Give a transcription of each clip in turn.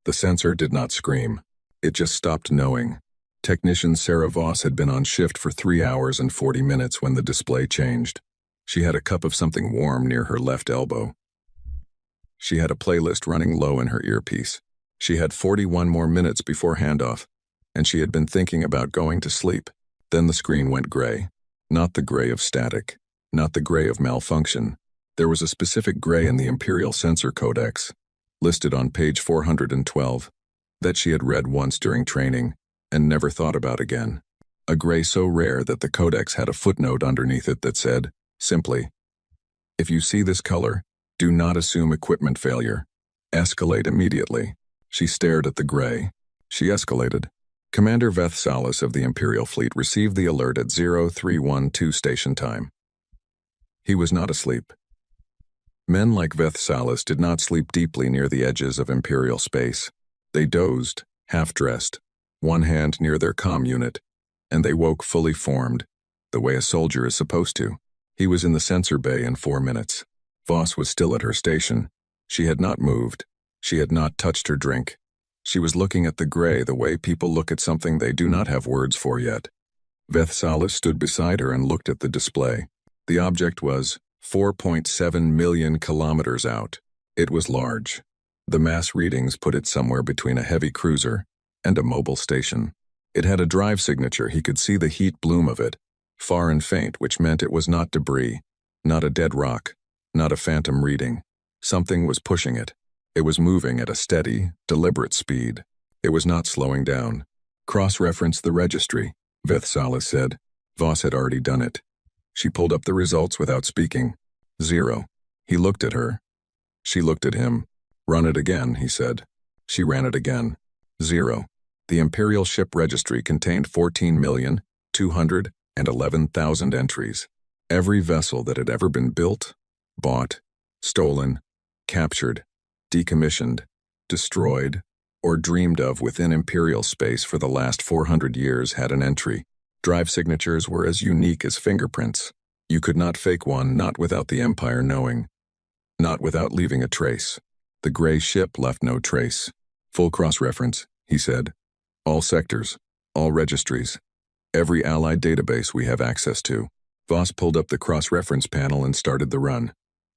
The sensor did not scream. It just stopped knowing. Technician Sarah Voss had been on shift for 3 hours and 40 minutes when the display changed. She had a cup of something warm near her left elbow. She had a playlist running low in her earpiece. She had 41 more minutes before handoff, and she had been thinking about going to sleep. Then the screen went gray. Not the gray of static, not the gray of malfunction. There was a specific gray in the Imperial sensor codex, listed on page 412, that she had read once during training and never thought about again. A gray so rare that the codex had a footnote underneath it that said, simply, "If you see this color, do not assume equipment failure. Escalate immediately." She stared at the gray. She escalated. Commander Veth Salas of the Imperial fleet received the alert at 0312 station time. He was not asleep. Men like Veth Salas did not sleep deeply near the edges of Imperial space. They dozed, half-dressed, one hand near their comm unit, and they woke fully formed, the way a soldier is supposed to. He was in the sensor bay in 4 minutes. Voss was still at her station. She had not moved. She had not touched her drink. She was looking at the gray the way people look at something they do not have words for yet. Veth Salas stood beside her and looked at the display. The object was 4.7 million kilometers out. It was large. The mass readings put it somewhere between a heavy cruiser and a mobile station. It had a drive signature. He could see the heat bloom of it, far and faint, which meant it was not debris, not a dead rock, not a phantom reading. Something was pushing it. It was moving at a steady, deliberate speed. It was not slowing down. Cross-reference the registry, Veth Salas said. Voss had already done it. She pulled up the results without speaking. 0. He looked at her. She looked at him. Run it again, he said. She ran it again. 0. The Imperial ship registry contained 14,211,000 entries. Every vessel that had ever been built, bought, stolen, captured, decommissioned, destroyed, or dreamed of within Imperial space for the last 400 years had an entry. Drive signatures were as unique as fingerprints. You could not fake one, not without the Empire knowing. Not without leaving a trace. The gray ship left no trace. Full cross-reference, he said. All sectors, all registries, every Allied database we have access to. Voss pulled up the cross-reference panel and started the run.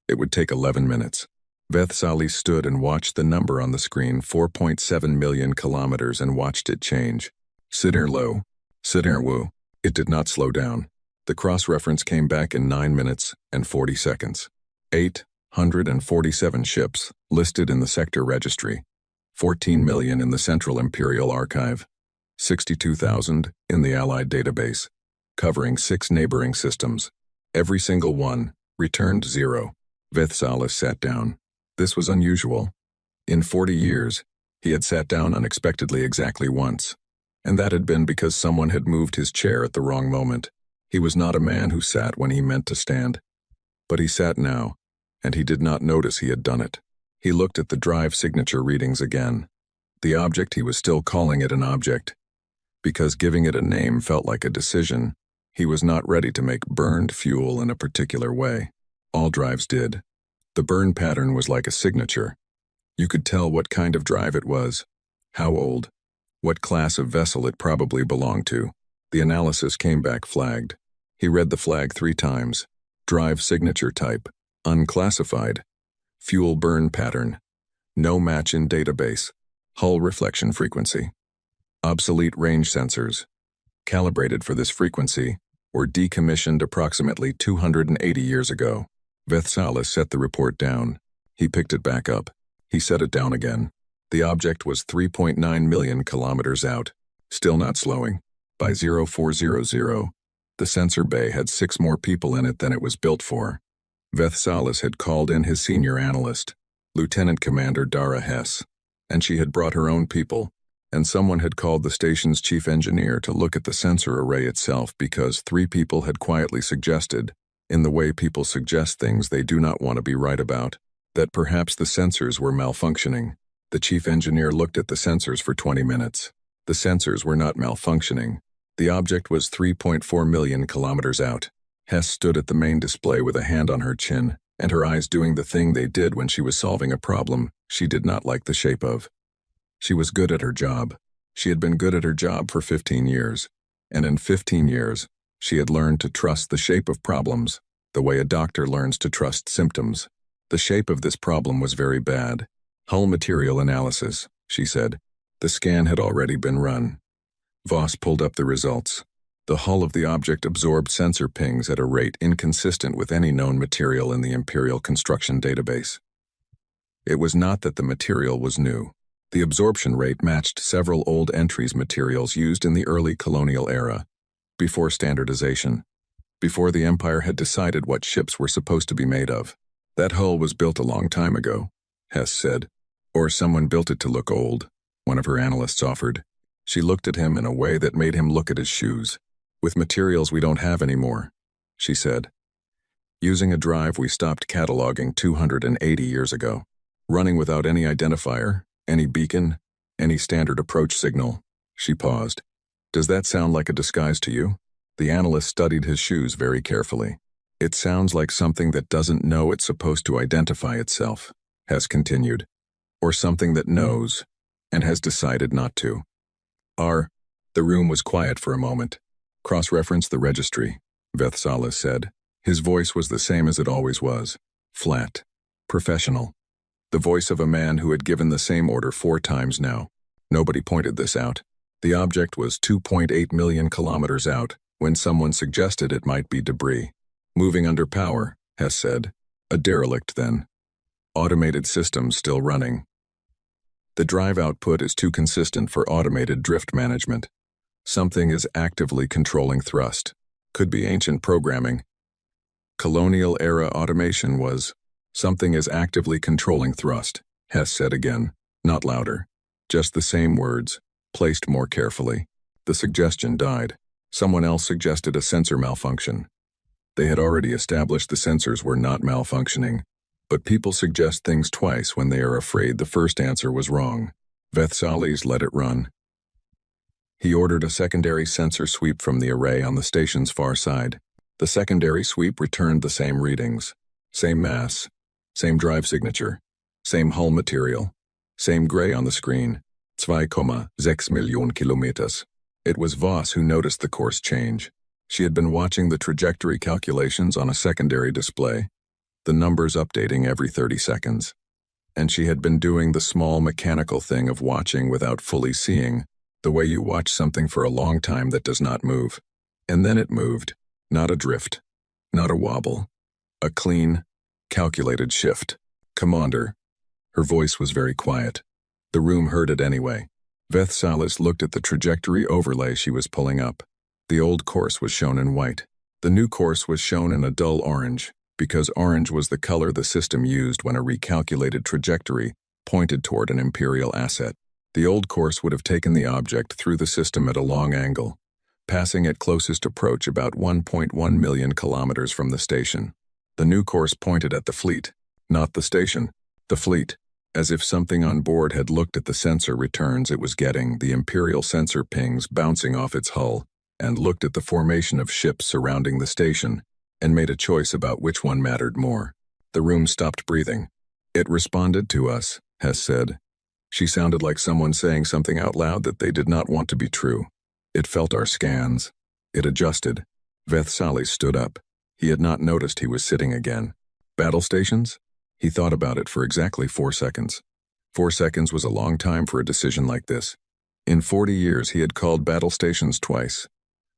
It would take 11 minutes. Veth Salas stood and watched the number on the screen, 4.7 million kilometers, and watched it change. Sidar low. Sidar woo. It did not slow down. The cross-reference came back in 9 minutes and 40 seconds. 847 ships listed in the sector registry. 14 million in the Central Imperial Archive. 62,000 in the Allied database, covering 6 neighboring systems. Every single one returned 0. Veth Salas sat down. This was unusual. In 40 years, he had sat down unexpectedly exactly once, and that had been because someone had moved his chair at the wrong moment. He was not a man who sat when he meant to stand. But he sat now, and he did not notice he had done it. He looked at the drive signature readings again. The object, he was still calling it an object, because giving it a name felt like a decision. He was not ready to make burned fuel in a particular way. All drives did. The burn pattern was like a signature. You could tell what kind of drive it was, how old, what class of vessel it probably belonged to. The analysis came back flagged. He read the flag 3 times. Drive signature type, unclassified. Fuel burn pattern, no match in database. Hull reflection frequency. Obsolete range sensors, calibrated for this frequency, were decommissioned approximately 280 years ago. Veth Salas set the report down. He picked it back up. He set it down again. The object was 3.9 million kilometers out, still not slowing. By 0400, the sensor bay had 6 more people in it than it was built for. Veth Salas had called in his senior analyst, Lieutenant Commander Dara Hess, and she had brought her own people, and someone had called the station's chief engineer to look at the sensor array itself because 3 people had quietly suggested, in the way people suggest things they do not want to be right about, that perhaps the sensors were malfunctioning. The chief engineer looked at the sensors for 20 minutes. The sensors were not malfunctioning. The object was 3.4 million kilometers out. Hess stood at the main display with a hand on her chin, and her eyes doing the thing they did when she was solving a problem she did not like the shape of. She was good at her job. She had been good at her job for 15 years. And in 15 years, she had learned to trust the shape of problems, the way a doctor learns to trust symptoms. The shape of this problem was very bad. Hull material analysis, she said. The scan had already been run. Voss pulled up the results. The hull of the object absorbed sensor pings at a rate inconsistent with any known material in the Imperial construction database. It was not that the material was new. The absorption rate matched several old entries materials used in the early colonial era, before standardization, before the Empire had decided what ships were supposed to be made of. That hull was built a long time ago, Hess said. Or someone built it to look old, one of her analysts offered. She looked at him in a way that made him look at his shoes. With materials we don't have anymore, she said. Using a drive we stopped cataloging 280 years ago. Running without any identifier, any beacon, any standard approach signal. She paused. Does that sound like a disguise to you? The analyst studied his shoes very carefully. It sounds like something that doesn't know it's supposed to identify itself, Hess continued. Or something that knows, and has decided not to. The room was quiet for a moment. Cross-reference the registry, Vethsalis said. His voice was the same as it always was. Flat. Professional. The voice of a man who had given the same order 4 times now. Nobody pointed this out. The object was 2.8 million kilometers out when someone suggested it might be debris. Moving under power, Hess said. A derelict then. Automated systems still running. The drive output is too consistent for automated drift management. Something is actively controlling thrust. Could be ancient programming. Colonial era automation was, something is actively controlling thrust, Hess said again, not louder. Just the same words, placed more carefully. The suggestion died. Someone else suggested a sensor malfunction. They had already established the sensors were not malfunctioning. But people suggest things twice when they are afraid the first answer was wrong. Vethsalis let it run. He ordered a secondary sensor sweep from the array on the station's far side. The secondary sweep returned the same readings. Same mass. Same drive signature. Same hull material. Same gray on the screen. 2,6 million kilometers. It was Voss who noticed the course change. She had been watching the trajectory calculations on a secondary display, the numbers updating every 30 seconds. And she had been doing the small mechanical thing of watching without fully seeing, the way you watch something for a long time that does not move. And then it moved. Not a drift. Not a wobble. A clean, calculated shift. Commander. Her voice was very quiet. The room heard it anyway. Vethsalis looked at the trajectory overlay she was pulling up. The old course was shown in white. The new course was shown in a dull orange, because orange was the color the system used when a recalculated trajectory pointed toward an Imperial asset. The old course would have taken the object through the system at a long angle, passing at closest approach about 1.1 million kilometers from the station. The new course pointed at the fleet, not the station, the fleet. As if something on board had looked at the sensor returns it was getting, the Imperial sensor pings bouncing off its hull, and looked at the formation of ships surrounding the station, and made a choice about which one mattered more. The room stopped breathing. It responded to us, Hess said. She sounded like someone saying something out loud that they did not want to be true. It felt our scans. It adjusted. Vethsalis stood up. He had not noticed he was sitting again. Battle stations? He thought about it for exactly 4 seconds. 4 seconds was a long time for a decision like this. In 40 years he had called battle stations twice.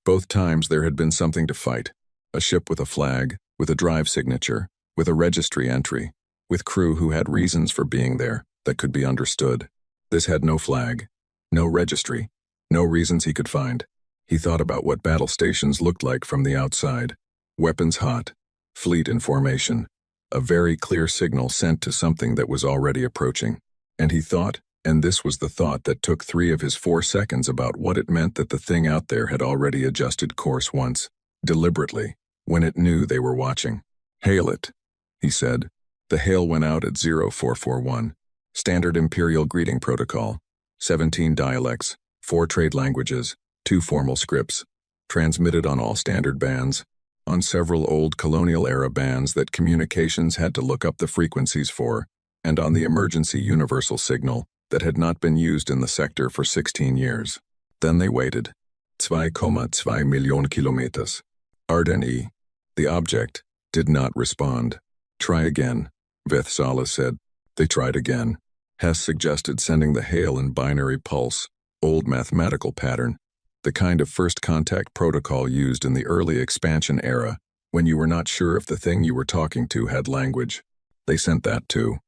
Both times there had been something to fight. A ship with a flag, with a drive signature, with a registry entry, with crew who had reasons for being there that could be understood. This had no flag, no registry, no reasons he could find. He thought about what battle stations looked like from the outside. Weapons hot, fleet in formation, a very clear signal sent to something that was already approaching. And he thought, and this was the thought that took 3 of his 4 seconds, about what it meant that the thing out there had already adjusted course once, deliberately, when it knew they were watching. Hail it, he said. The hail went out at 0441. Standard Imperial greeting protocol. 17 dialects, 4 trade languages, 2 formal scripts. Transmitted on all standard bands. On several old colonial-era bands that communications had to look up the frequencies for, and on the emergency universal signal, that had not been used in the sector for 16 years. Then they waited. 2,2 million kilometers. Ardeni. The object did not respond. Try again, Vethsalis said. They tried again. Hess suggested sending the hail in binary pulse, old mathematical pattern, the kind of first contact protocol used in the early expansion era, when you were not sure if the thing you were talking to had language. They sent that too.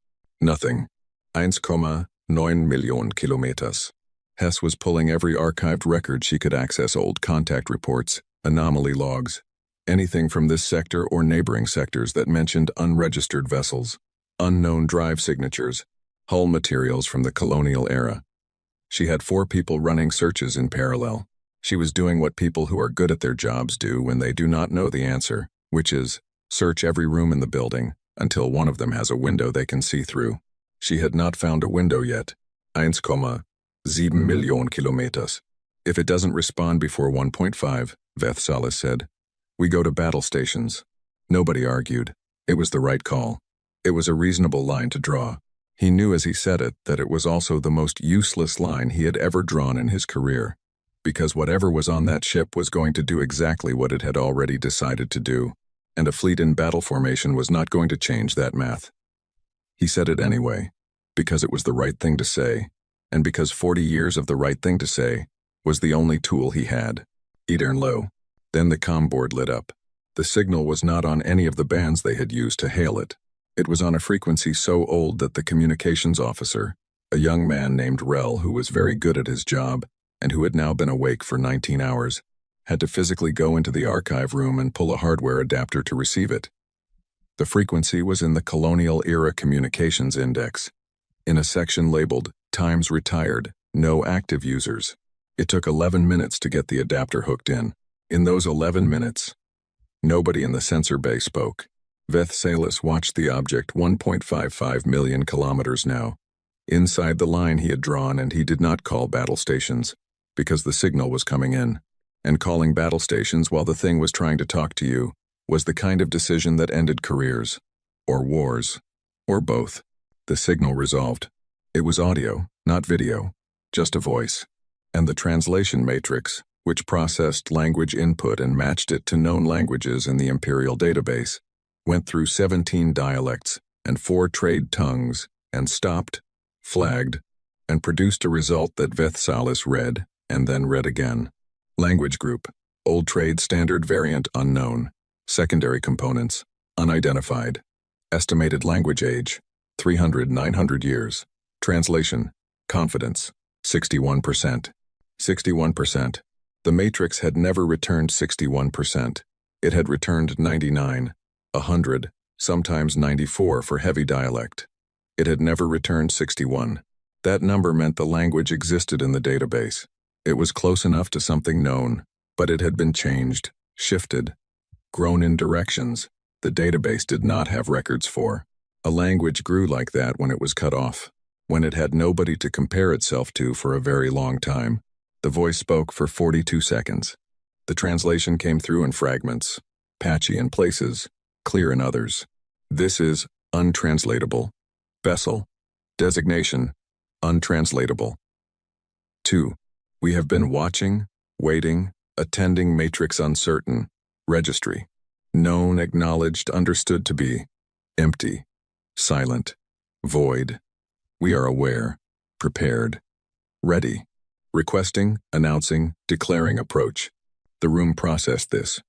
Nothing. 1,9 million kilometers. Hess was pulling every archived record she could access, old contact reports, anomaly logs, anything from this sector or neighboring sectors that mentioned unregistered vessels, unknown drive signatures, hull materials from the colonial era. She had 4 people running searches in parallel. She was doing what people who are good at their jobs do when they do not know the answer, which is, search every room in the building until one of them has a window they can see through. She had not found a window yet. 1,7 million kilometers. If it doesn't respond before 1.5, Vethsalis said, we go to battle stations. Nobody argued. It was the right call. It was a reasonable line to draw. He knew as he said it that it was also the most useless line he had ever drawn in his career, because whatever was on that ship was going to do exactly what it had already decided to do, and a fleet in battle formation was not going to change that math. He said it anyway, because it was the right thing to say, and because 40 years of the right thing to say was the only tool he had. Edernlo. Then the comm board lit up. The signal was not on any of the bands they had used to hail it. It was on a frequency so old that the communications officer, a young man named Rel who was very good at his job and who had now been awake for 19 hours, had to physically go into the archive room and pull a hardware adapter to receive it. The frequency was in the Colonial Era Communications Index, in a section labeled Times Retired, No Active Users. It took 11 minutes to get the adapter hooked in. In those 11 minutes, nobody in the sensor bay spoke. Vethsalis watched the object 1.55 million kilometers now, inside the line he had drawn, and he did not call battle stations, because the signal was coming in. And calling battle stations while the thing was trying to talk to you was the kind of decision that ended careers, or wars, or both. The signal resolved. It was audio, not video, just a voice. And the translation matrix, which processed language input and matched it to known languages in the Imperial database, went through 17 dialects and 4 trade tongues, and stopped, flagged, and produced a result that Vethsalis read, and then read again. Language group, old trade standard variant unknown, secondary components, unidentified, estimated language age, 300-900 years, translation, confidence, 61%. 61%. The matrix had never returned 61%. It had returned 99, 100, sometimes 94 for heavy dialect. It had never returned 61. That number meant the language existed in the database. It was close enough to something known, but it had been changed, shifted, grown in directions the database did not have records for. A language grew like that when it was cut off, when it had nobody to compare itself to for a very long time. The voice spoke for 42 seconds. The translation came through in fragments, patchy in places, clear in others. This is untranslatable. Vessel. Designation. Untranslatable. 2. We have been watching, waiting, attending matrix uncertain. Registry. Known, acknowledged, understood to be. Empty. Silent. Void. We are aware. Prepared. Ready. Requesting, announcing, declaring approach. The room processed this.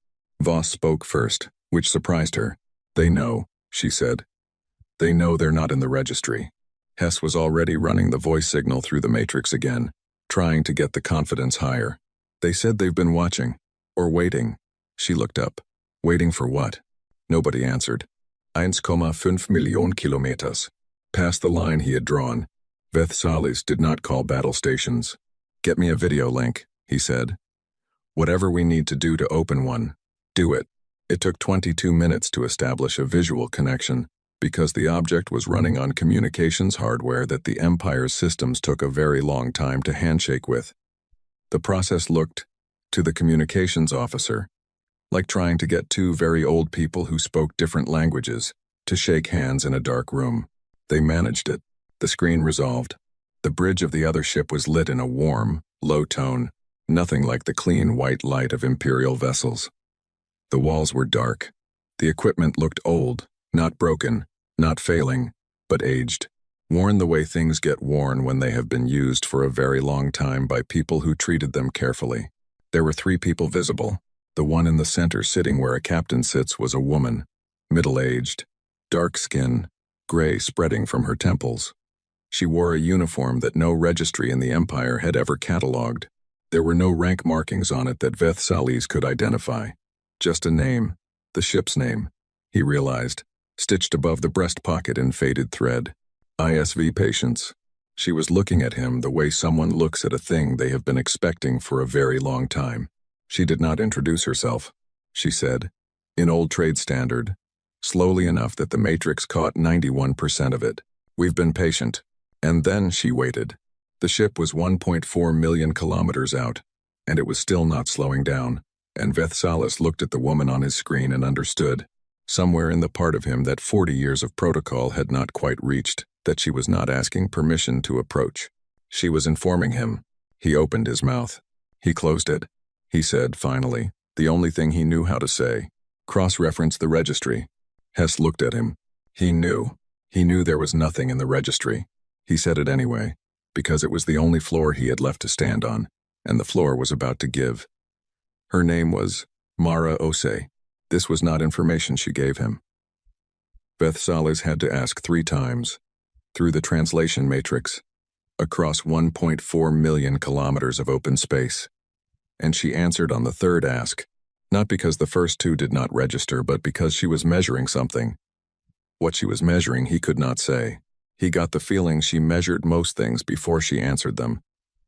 Voss spoke first, which surprised her. They know, she said. They know they're not in the registry. Hess was already running the voice signal through the matrix again, trying to get the confidence higher. They said they've been watching, or waiting. She looked up. Waiting for what? Nobody answered. 1,5 million kilometers. Past the line he had drawn. Vethsalis did not call battle stations. Get me a video link, he said. Whatever we need to do to open one, do it. It took 22 minutes to establish a visual connection, because the object was running on communications hardware that the Empire's systems took a very long time to handshake with. The process looked, to the communications officer, like trying to get 2 very old people who spoke different languages to shake hands in a dark room. They managed it. The screen resolved. The bridge of the other ship was lit in a warm, low tone, nothing like the clean white light of Imperial vessels. The walls were dark. The equipment looked old, not broken, not failing, but aged. Worn the way things get worn when they have been used for a very long time by people who treated them carefully. There were 3 people visible. The one in the center sitting where a captain sits was a woman, middle-aged, dark skin, gray spreading from her temples. She wore a uniform that no registry in the Empire had ever catalogued. There were no rank markings on it that Vethsalis could identify. Just a name, the ship's name, he realized, stitched above the breast pocket in faded thread. ISV Patience. She was looking at him the way someone looks at a thing they have been expecting for a very long time. She did not introduce herself. She said, in old trade standard, slowly enough that the Matrix caught 91% of it. We've been patient. And then she waited. The ship was 1.4 million kilometers out, and it was still not slowing down, and Vethsalis looked at the woman on his screen and understood, somewhere in the part of him that 40 years of protocol had not quite reached, that she was not asking permission to approach. She was informing him. He opened his mouth. He closed it. He said, finally, the only thing he knew how to say. Cross-reference the registry. Hess looked at him. He knew. He knew there was nothing in the registry. He said it anyway, because it was the only floor he had left to stand on, and the floor was about to give. Her name was Mara Osei. This was not information she gave him. Vethsalis had to ask 3 times, through the translation matrix, across 1.4 million kilometers of open space. And she answered on the 3rd ask, not because the first 2 did not register, but because she was measuring something. What she was measuring he could not say. He got the feeling she measured most things before she answered them,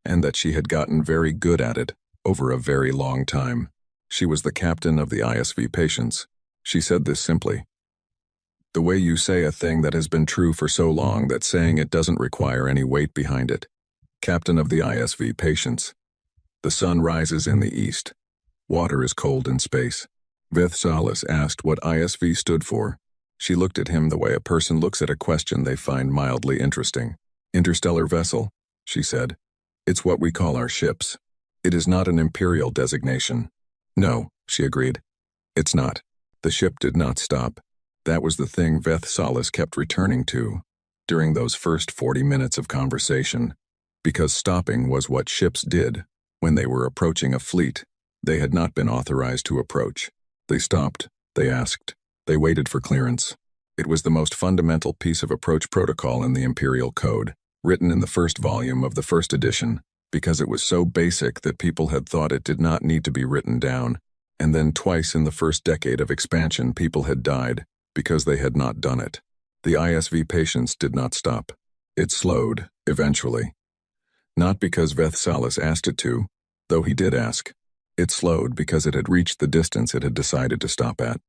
and that she had gotten very good at it over a very long time. She was the captain of the ISV Patience. She said this simply. The way you say a thing that has been true for so long that saying it doesn't require any weight behind it. Captain of the ISV Patience. The sun rises in the east. Water is cold in space. Vethsalis asked what ISV stood for. She looked at him the way a person looks at a question they find mildly interesting. Interstellar vessel, she said. It's what we call our ships. It is not an Imperial designation. No, she agreed. It's not. The ship did not stop. That was the thing Vethsalis kept returning to during those first 40 minutes of conversation, because stopping was what ships did when they were approaching a fleet they had not been authorized to approach. They stopped, they asked. They waited for clearance. It was the most fundamental piece of approach protocol in the Imperial Code, written in the first volume of the first edition, because it was so basic that people had thought it did not need to be written down, and then twice in the first decade of expansion people had died because they had not done it. The ISV Patience did not stop. It slowed, eventually. Not because Vethsalis asked it to, though he did ask. It slowed because it had reached the distance it had decided to stop at,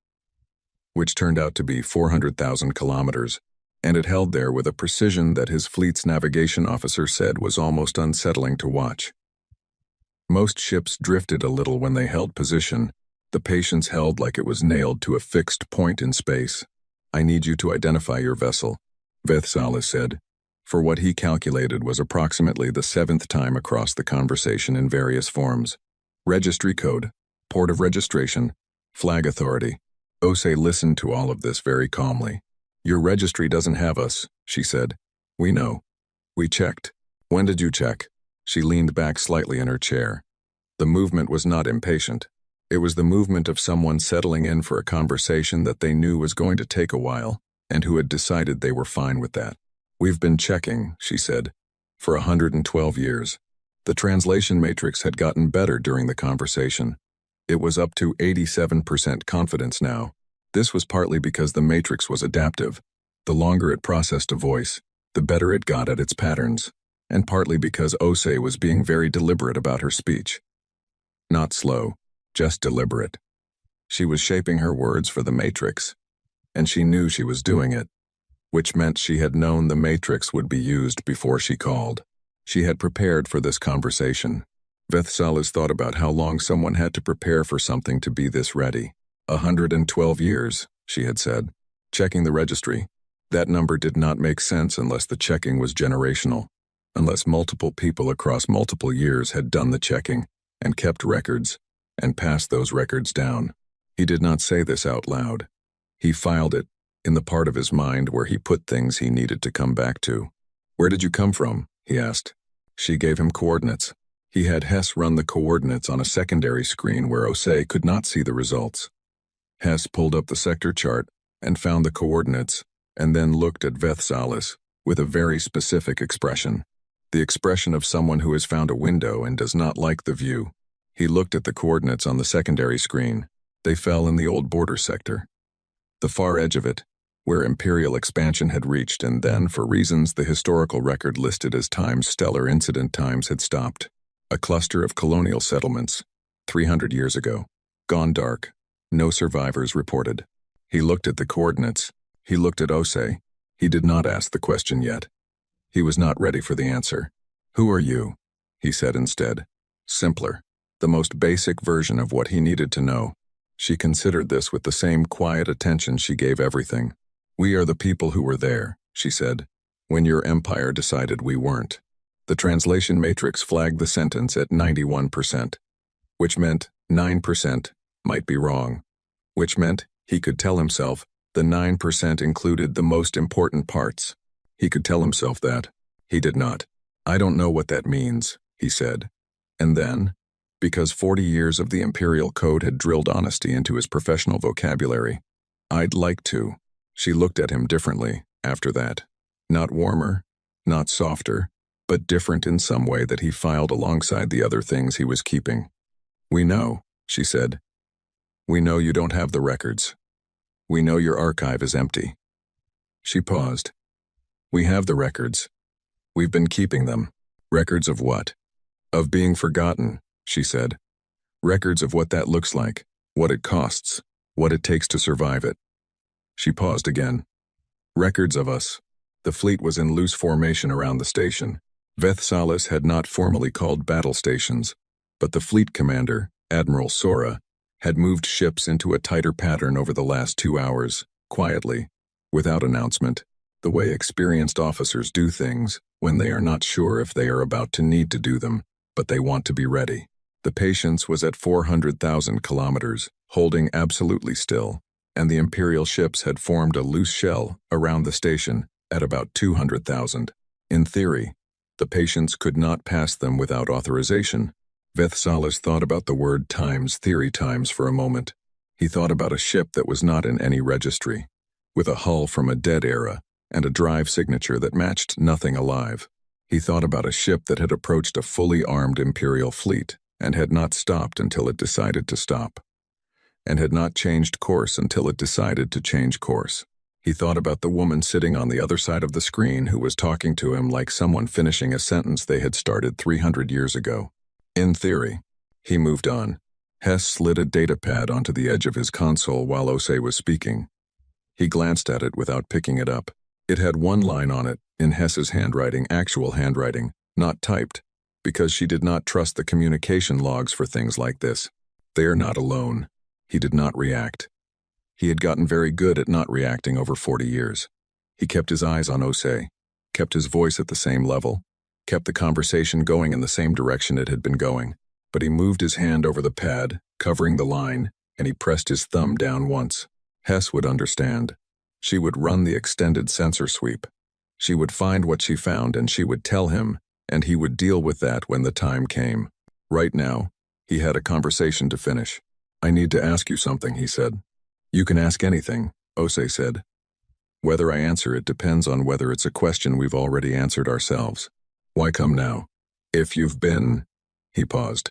which turned out to be 400,000 kilometers, and it held there with a precision that his fleet's navigation officer said was almost unsettling to watch. Most ships drifted a little when they held position. The Patience held like it was nailed to a fixed point in space. I need you to identify your vessel, Vethsalis said, for what he calculated was approximately the 7th time across the conversation in various forms. Registry code, port of registration, flag authority. Osei listened to all of this very calmly. Your registry doesn't have us, she said. We know. We checked. When did you check? She leaned back slightly in her chair. The movement was not impatient. It was the movement of someone settling in for a conversation that they knew was going to take a while, and who had decided they were fine with that. We've been checking, she said, for 112 years. The translation matrix had gotten better during the conversation. It was up to 87% confidence now. This was partly because the matrix was adaptive. The longer it processed a voice, the better it got at its patterns, and partly because Osei was being very deliberate about her speech. Not slow, just deliberate. She was shaping her words for the matrix, and she knew she was doing it, which meant she had known the matrix would be used before she called. She had prepared for this conversation. Vethsalis thought about how long someone had to prepare for something to be this ready. 112 years, she had said. Checking the registry. That number did not make sense unless the checking was generational. unless multiple people across multiple years had done the checking and kept records and passed those records down. He did not say this out loud. He filed it in the part of his mind where he put things he needed to come back to. "Where did you come from?" he asked. She gave him coordinates. He had Hess run the coordinates on a secondary screen where Osei could not see the results. Hess pulled up the sector chart and found the coordinates, and then looked at Vethsalis with a very specific expression. The expression of someone who has found a window and does not like the view. He looked at the coordinates on the secondary screen. They fell in the old border sector, the far edge of it, where Imperial expansion had reached, and then, for reasons the historical record listed as times stellar incident times, had stopped. A cluster of colonial settlements, 300 years ago, gone dark, no survivors reported. He looked at the coordinates. He looked at Osei. He did not ask the question yet. He was not ready for the answer. "Who are you?" he said instead. Simpler, the most basic version of what he needed to know. She considered this with the same quiet attention she gave everything. "We are the people who were there," she said, "when your empire decided we weren't." The translation matrix flagged the sentence at 91%, which meant 9% might be wrong, which meant he could tell himself the 9% included the most important parts. He could tell himself that. He did not. "I don't know what that means," he said. And then, because 40 years of the Imperial Code had drilled honesty into his professional vocabulary, "I'd like to." She looked at him differently after that. Not warmer, not softer, but different in some way that he filed alongside the other things he was keeping. "We know," she said. "We know you don't have the records. We know your archive is empty." She paused. "We have the records. We've been keeping them." "Records of what?" "Of being forgotten," she said. "Records of what that looks like, what it costs, what it takes to survive it." She paused again. "Records of us." The fleet was in loose formation around the station. Vethsalis had not formally called battle stations, but the fleet commander, Admiral Sora, had moved ships into a tighter pattern over the last 2 hours, quietly, without announcement, the way experienced officers do things when they are not sure if they are about to need to do them, but they want to be ready. The Patience was at 400,000 kilometers, holding absolutely still, and the Imperial ships had formed a loose shell around the station at about 200,000. In theory, the Patience could not pass them without authorization. Vethsalis thought about the word times theory times for a moment. He thought about a ship that was not in any registry, with a hull from a dead era and a drive signature that matched nothing alive. He thought about a ship that had approached a fully armed Imperial fleet and had not stopped until it decided to stop, and had not changed course until it decided to change course. He thought about the woman sitting on the other side of the screen who was talking to him like someone finishing a sentence they had started 300 years ago. In theory. He moved on. Hess slid a datapad onto the edge of his console while Osei was speaking. He glanced at it without picking it up. It had one line on it, in Hess's handwriting, actual handwriting, not typed, because she did not trust the communication logs for things like this. "They are not alone." He did not react. He had gotten very good at not reacting over 40 years. He kept his eyes on Osei, kept his voice at the same level, kept the conversation going in the same direction it had been going, but he moved his hand over the pad, covering the line, and he pressed his thumb down once. Hess would understand. She would run the extended sensor sweep. She would find what she found and she would tell him, and he would deal with that when the time came. Right now, he had a conversation to finish. "I need to ask you something," he said. "You can ask anything," Osei said. "Whether I answer it depends on whether it's a question we've already answered ourselves. Why come now? If you've been..." He paused.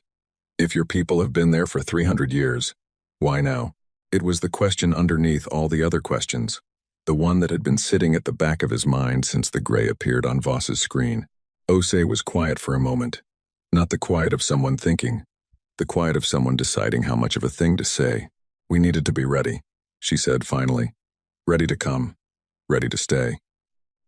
"If your people have been there for 300 years, why now?" It was the question underneath all the other questions, the one that had been sitting at the back of his mind since the gray appeared on Voss's screen. Osei was quiet for a moment. Not the quiet of someone thinking, the quiet of someone deciding how much of a thing to say. "We needed to be ready," she said finally. "Ready to come. Ready to stay.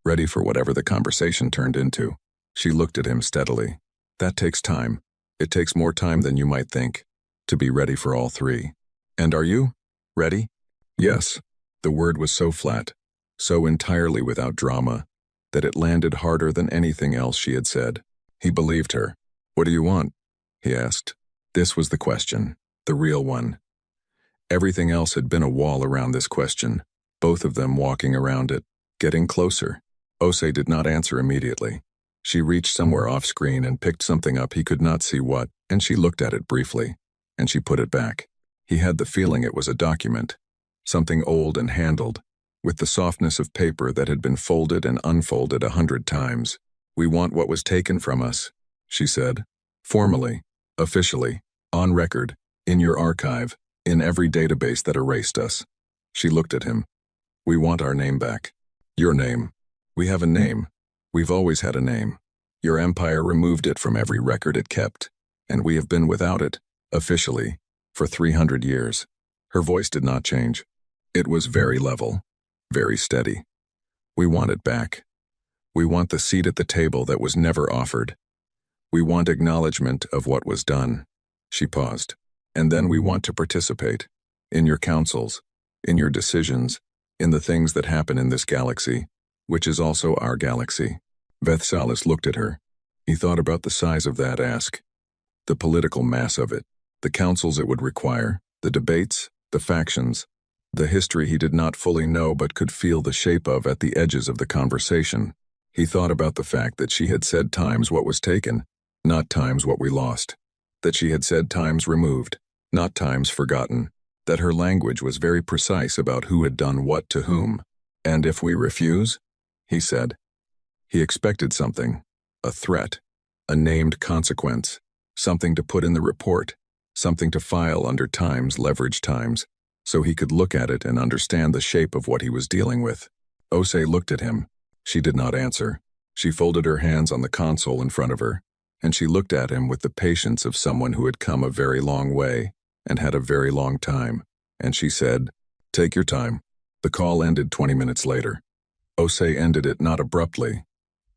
Ready for whatever the conversation turned into." She looked at him steadily. "That takes time. It takes more time than you might think, to be ready for all three. And are you? Ready?" "Yes." The word was so flat, so entirely without drama, that it landed harder than anything else she had said. He believed her. "What do you want?" he asked. This was the question, the real one. Everything else had been a wall around this question, both of them walking around it, getting closer. Osei did not answer immediately. She reached somewhere off-screen and picked something up, he could not see what, and she looked at it briefly, and she put it back. He had the feeling it was a document, something old and handled, with the softness of paper that had been folded and unfolded 100 times. "We want what was taken from us," she said. "Formally, officially, on record, in your archive, in every database that erased us." She looked at him. "We want our name back. Your name. We have a name. We've always had a name. Your empire removed it from every record it kept, and we have been without it, officially, for 300 years. Her voice did not change. It was very level, very steady. "We want it back. We want the seat at the table that was never offered. We want acknowledgement of what was done." She paused. "And then we want to participate. In your councils, in your decisions, in the things that happen in this galaxy, which is also our galaxy." Vethsalis looked at her. He thought about the size of that ask, the political mass of it, the councils it would require, the debates, the factions, the history he did not fully know but could feel the shape of at the edges of the conversation. He thought about the fact that she had said times what was taken, not times what we lost. That she had said times removed, not times forgotten. That her language was very precise about who had done what to whom. "And if we refuse?" he said. He expected something, a threat, a named consequence, something to put in the report, something to file under Times, leverage Times, so he could look at it and understand the shape of what he was dealing with. Osei looked at him. She did not answer. She folded her hands on the console in front of her, and she looked at him with the patience of someone who had come a very long way and had a very long time, and she said, "Take your time." The call ended 20 minutes later. Osei ended it not abruptly,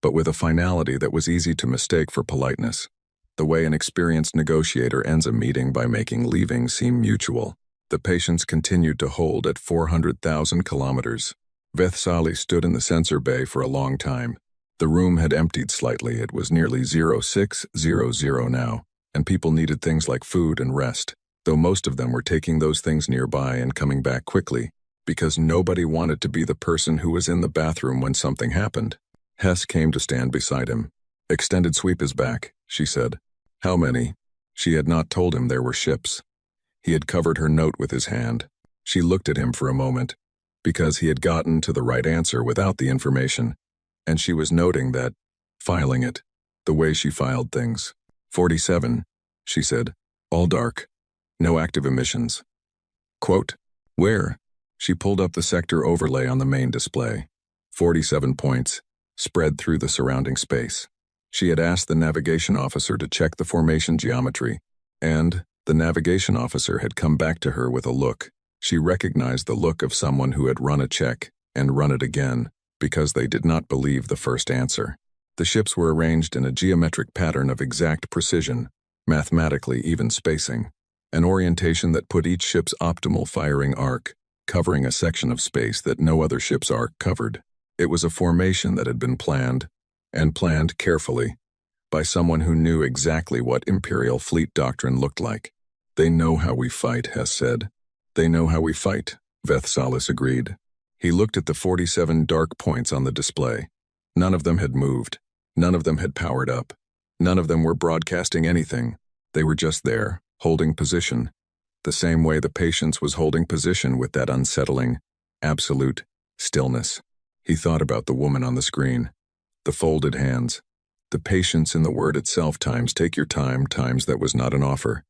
but with a finality that was easy to mistake for politeness, the way an experienced negotiator ends a meeting by making leaving seem mutual. The patience continued to hold at 400,000 kilometers. Vethsalis stood in the sensor bay for a long time. The room had emptied slightly. It was nearly 0600 now, and people needed things like food and rest, though most of them were taking those things nearby and coming back quickly, because nobody wanted to be the person who was in the bathroom when something happened. Hess came to stand beside him. "Extended sweep is back," she said. "How many?" She had not told him there were ships. He had covered her note with his hand. She looked at him for a moment, because he had gotten to the right answer without the information, and she was noting that, filing it, the way she filed things. 47, she said. "All dark. No active emissions." Quote, "Where?" She pulled up the sector overlay on the main display. 47 points, spread through the surrounding space. She had asked the navigation officer to check the formation geometry, and the navigation officer had come back to her with a look. She recognized the look of someone who had run a check and run it again, because they did not believe the first answer. The ships were arranged in a geometric pattern of exact precision, mathematically even spacing, an orientation that put each ship's optimal firing arc, covering a section of space that no other ship's arc covered. It was a formation that had been planned, and planned carefully, by someone who knew exactly what Imperial fleet doctrine looked like. "They know how we fight," Hess said. "They know how we fight," Vethsalis agreed. He looked at the 47 dark points on the display. None of them had moved. None of them had powered up. None of them were broadcasting anything. They were just there, holding position, the same way the patience was holding position with that unsettling, absolute stillness. He thought about the woman on the screen, the folded hands, the patience in the word itself times "take your time" times that was not an offer.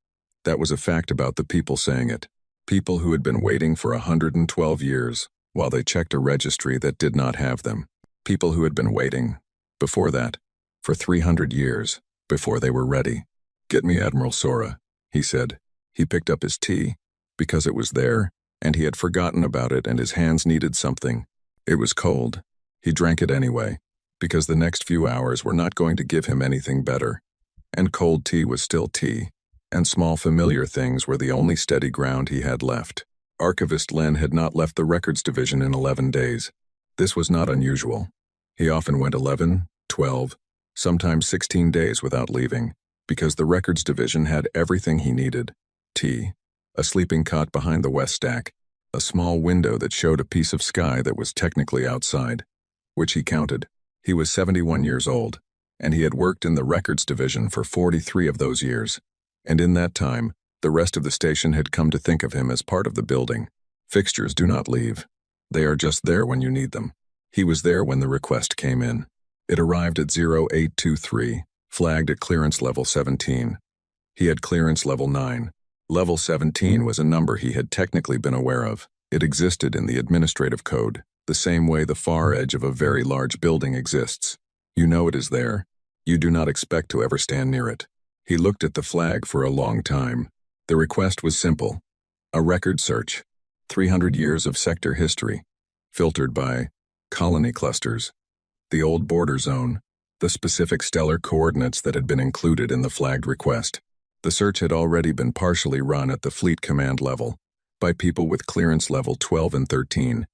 That was a fact about the people saying it. People who had been waiting for 112 years while they checked a registry that did not have them. People who had been waiting, before that, for 300 years, before they were ready. "Get me Admiral Sora," he said. He picked up his tea, because it was there, and he had forgotten about it and his hands needed something. It was cold. He drank it anyway, because the next few hours were not going to give him anything better. And cold tea was still tea, and small familiar things were the only steady ground he had left. Archivist Len had not left the records division in 11 days. This was not unusual. He often went 11, 12, sometimes 16 days without leaving, because the records division had everything he needed. A sleeping cot behind the west stack, a small window that showed a piece of sky that was technically outside, which he counted. He was 71 years old, and he had worked in the records division for 43 of those years. And in that time, the rest of the station had come to think of him as part of the building. Fixtures do not leave. They are just there when you need them. He was there when the request came in. It arrived at 0823, flagged at clearance level 17. He had clearance level 9. Level 17 was a number he had technically been aware of. It existed in the administrative code, the same way the far edge of a very large building exists. You know it is there. You do not expect to ever stand near it. He looked at the flag for a long time. The request was simple. A record search. 300 years of sector history. Filtered by colony clusters. The old border zone. The specific stellar coordinates that had been included in the flagged request. The search had already been partially run at the fleet command level by people with clearance level 12 and 13,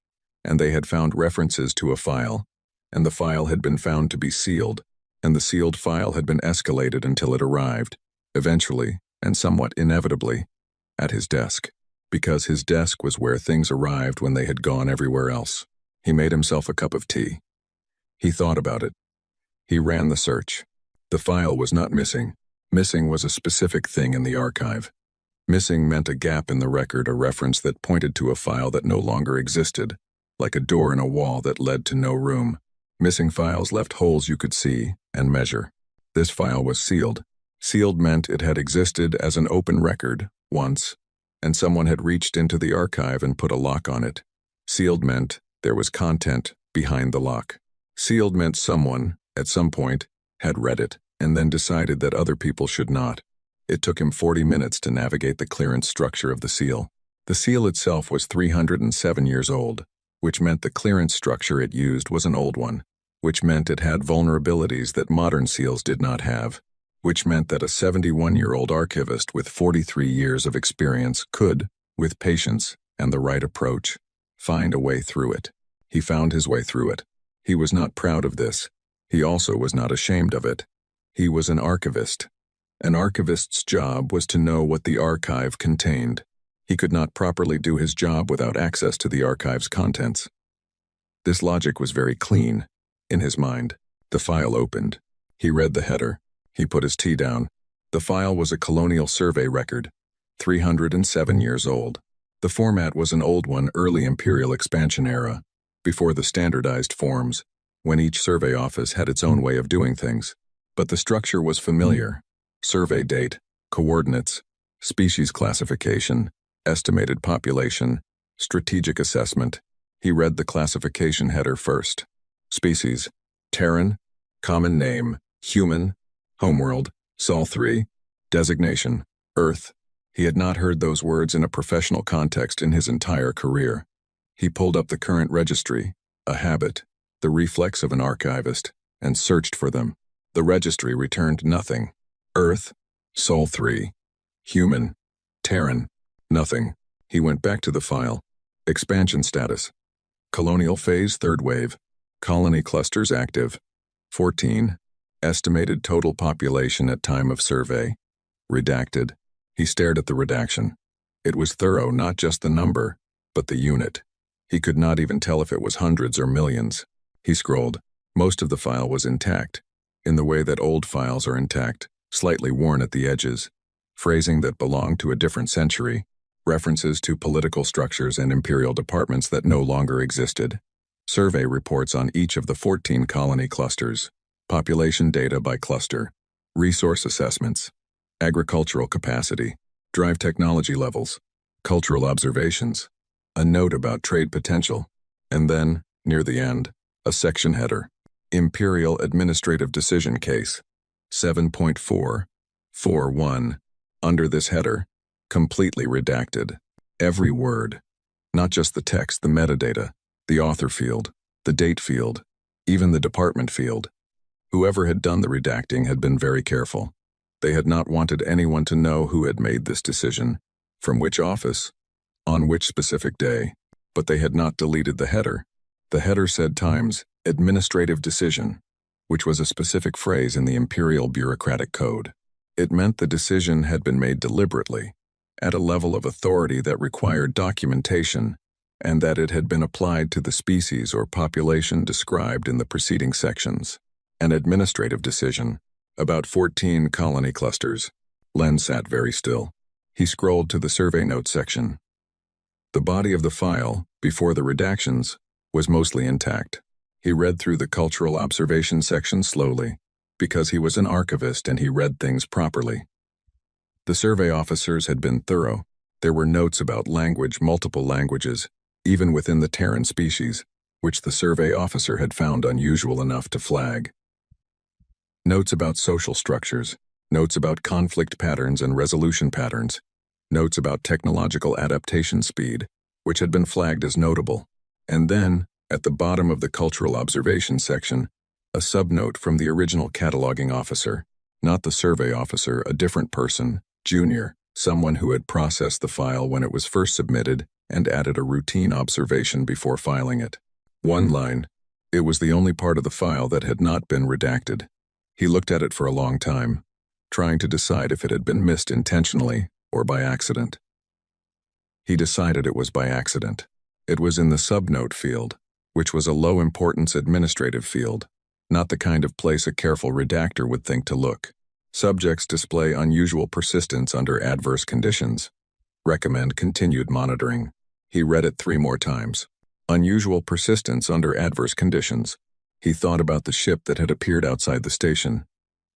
and they had found references to a file, and the file had been found to be sealed, and the sealed file had been escalated until it arrived, eventually, and somewhat inevitably, at his desk, because his desk was where things arrived when they had gone everywhere else. He made himself a cup of tea. He thought about it. He ran the search. The file was not missing. Missing was a specific thing in the archive. Missing meant a gap in the record, a reference that pointed to a file that no longer existed, like a door in a wall that led to no room. Missing files left holes you could see and measure. This file was sealed. Sealed meant it had existed as an open record once, and someone had reached into the archive and put a lock on it. Sealed meant there was content behind the lock. Sealed meant someone, at some point, had read it and then decided that other people should not. It took him 40 minutes to navigate the clearance structure of the seal. The seal itself was 307 years old, which meant the clearance structure it used was an old one, which meant it had vulnerabilities that modern seals did not have, which meant that a 71-year-old archivist with 43 years of experience could, with patience and the right approach, find a way through it. He found his way through it. He was not proud of this. He also was not ashamed of it. He was an archivist. An archivist's job was to know what the archive contained. He could not properly do his job without access to the archive's contents. This logic was very clean, in his mind. The file opened. He read the header. He put his tea down. The file was a colonial survey record, 307 years old. The format was an old one, early Imperial expansion era, before the standardized forms, when each survey office had its own way of doing things. But the structure was familiar. Survey date, coordinates, species classification, estimated population, strategic assessment. He read the classification header first. Species, Terran, common name, human, homeworld, Sol 3, designation, Earth. He had not heard those words in a professional context in his entire career. He pulled up the current registry, a habit, the reflex of an archivist, and searched for them. The registry returned nothing. Earth, Sol 3. Human, Terran, nothing. He went back to the file. Expansion status. Colonial phase, third wave. Colony clusters active. 14. Estimated total population at time of survey. Redacted. He stared at the redaction. It was thorough, not just the number, but the unit. He could not even tell if it was hundreds or millions. He scrolled. Most of the file was intact, in the way that old files are intact, slightly worn at the edges, phrasing that belonged to a different century, references to political structures and imperial departments that no longer existed, survey reports on each of the 14 colony clusters, population data by cluster, resource assessments, agricultural capacity, drive technology levels, cultural observations, a note about trade potential, and then, near the end, a section header, Imperial Administrative Decision Case, 7.441. Under this header, completely redacted. Every word. Not just the text, the metadata, the author field, the date field, even the department field. Whoever had done the redacting had been very careful. They had not wanted anyone to know who had made this decision, from which office, on which specific day, but they had not deleted the header. The header said times, Administrative decision, which was a specific phrase in the Imperial bureaucratic code. It meant the decision had been made deliberately, at a level of authority that required documentation, and that it had been applied to the species or population described in the preceding sections. An administrative decision, about 14 colony clusters. Len sat very still. He scrolled to the survey notes section. The body of the file, before the redactions, was mostly intact. He read through the cultural observation section slowly, because he was an archivist and he read things properly. The survey officers had been thorough. There were notes about language, multiple languages, even within the Terran species, which the survey officer had found unusual enough to flag. Notes about social structures, notes about conflict patterns and resolution patterns, notes about technological adaptation speed, which had been flagged as notable. And then, at the bottom of the cultural observation section, a subnote from the original cataloging officer, not the survey officer, a different person, junior, someone who had processed the file when it was first submitted and added a routine observation before filing it. One line. It was the only part of the file that had not been redacted. He looked at it for a long time, trying to decide if it had been missed intentionally or by accident. He decided it was by accident. It was in the subnote field, which was a low-importance administrative field, not the kind of place a careful redactor would think to look. Subjects display unusual persistence under adverse conditions. Recommend continued monitoring. He read it 3 more times. Unusual persistence under adverse conditions. He thought about the ship that had appeared outside the station.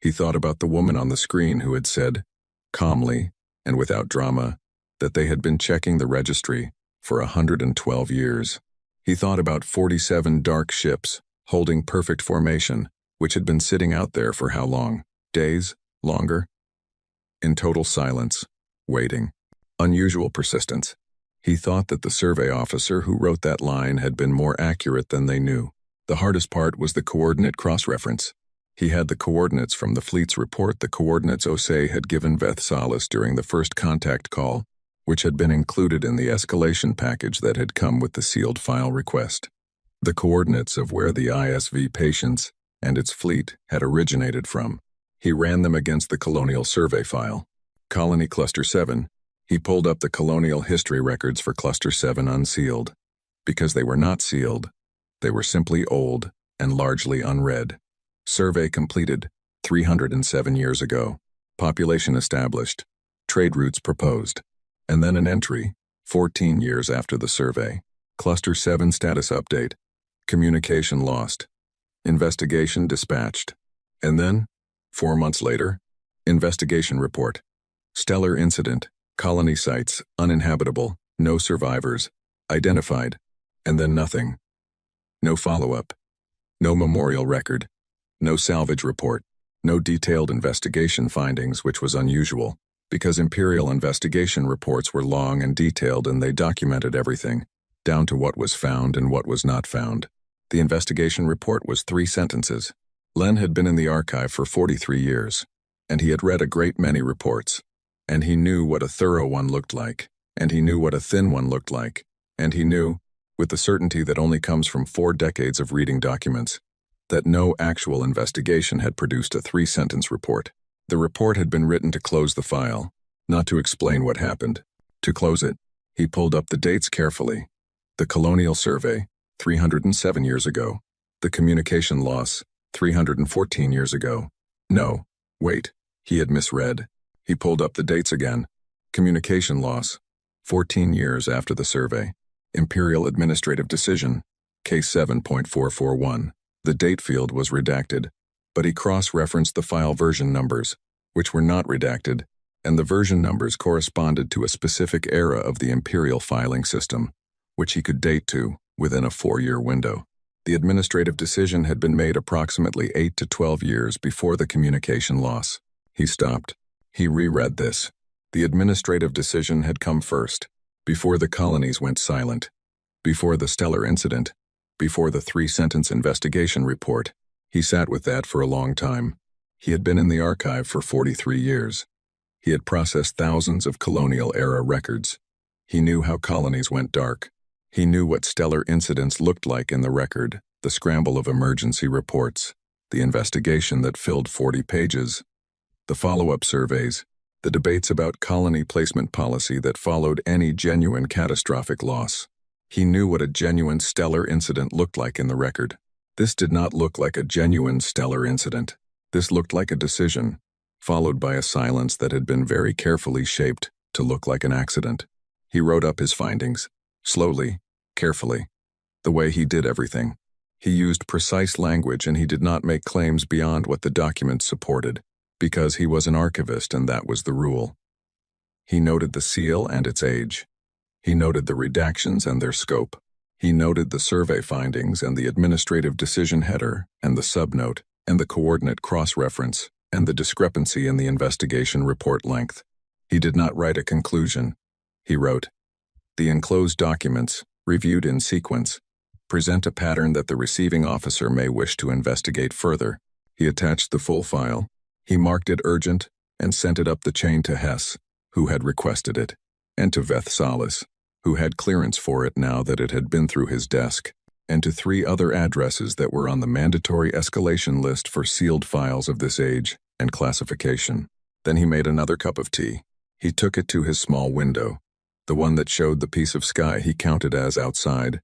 He thought about the woman on the screen who had said, calmly and without drama, that they had been checking the registry for 112 years. He thought about 47 dark ships, holding perfect formation, which had been sitting out there for how long? Days? Longer? In total silence, waiting. Unusual persistence. He thought that the survey officer who wrote that line had been more accurate than they knew. The hardest part was the coordinate cross-reference. He had the coordinates from the fleet's report, the coordinates Osei had given Vethsalis during the first contact call, which had been included in the escalation package that had come with the sealed file request. The coordinates of where the ISV Patience and its fleet had originated from. He ran them against the colonial survey file. Colony Cluster 7. He pulled up the colonial history records for Cluster 7 unsealed. Because they were not sealed, they were simply old and largely unread. Survey completed 307 years ago. Population established. Trade routes proposed. And then an entry, 14 years after the survey. Cluster 7 status update. Communication lost. Investigation dispatched. And then, 4 months later, investigation report. Stellar incident. Colony sites, uninhabitable, no survivors, identified, and then nothing. No follow-up. No memorial record. No salvage report. No detailed investigation findings, which was unusual, because Imperial investigation reports were long and detailed and they documented everything, down to what was found and what was not found. The investigation report was 3 sentences. Len had been in the archive for 43 years, and he had read a great many reports. And he knew what a thorough one looked like, and he knew what a thin one looked like, and he knew, with the certainty that only comes from 4 decades of reading documents, that no actual investigation had produced a 3-sentence report. The report had been written to close the file, not to explain what happened. To close it, he pulled up the dates carefully. The colonial survey, 307 years ago. The communication loss, 314 years ago. No, wait, he had misread. He pulled up the dates again. Communication loss, 14 years after the survey. Imperial Administrative Decision, Case 7.441. The date field was redacted, but he cross-referenced the file version numbers, which were not redacted, and the version numbers corresponded to a specific era of the Imperial filing system, which he could date to within a 4-year window. The administrative decision had been made approximately 8 to 12 years before the communication loss. He stopped. He reread this. The administrative decision had come first, before the colonies went silent, before the stellar incident, before the 3-sentence investigation report. He sat with that for a long time. He had been in the archive for 43 years. He had processed thousands of colonial-era records. He knew how colonies went dark. He knew what stellar incidents looked like in the record, the scramble of emergency reports, the investigation that filled 40 pages, the follow-up surveys, the debates about colony placement policy that followed any genuine catastrophic loss. He knew what a genuine stellar incident looked like in the record. This did not look like a genuine stellar incident. This looked like a decision, followed by a silence that had been very carefully shaped to look like an accident. He wrote up his findings, slowly, carefully, the way he did everything. He used precise language and he did not make claims beyond what the documents supported, because he was an archivist and that was the rule. He noted the seal and its age. He noted the redactions and their scope. He noted the survey findings and the administrative decision header and the subnote and the coordinate cross-reference and the discrepancy in the investigation report length. He did not write a conclusion. He wrote, "The enclosed documents, reviewed in sequence, present a pattern that the receiving officer may wish to investigate further." He attached the full file. He marked it urgent and sent it up the chain to Hess, who had requested it, and to Vethsalis, who had clearance for it now that it had been through his desk, and to 3 other addresses that were on the mandatory escalation list for sealed files of this age and classification. Then he made another cup of tea. He took it to his small window, the one that showed the piece of sky he counted as outside,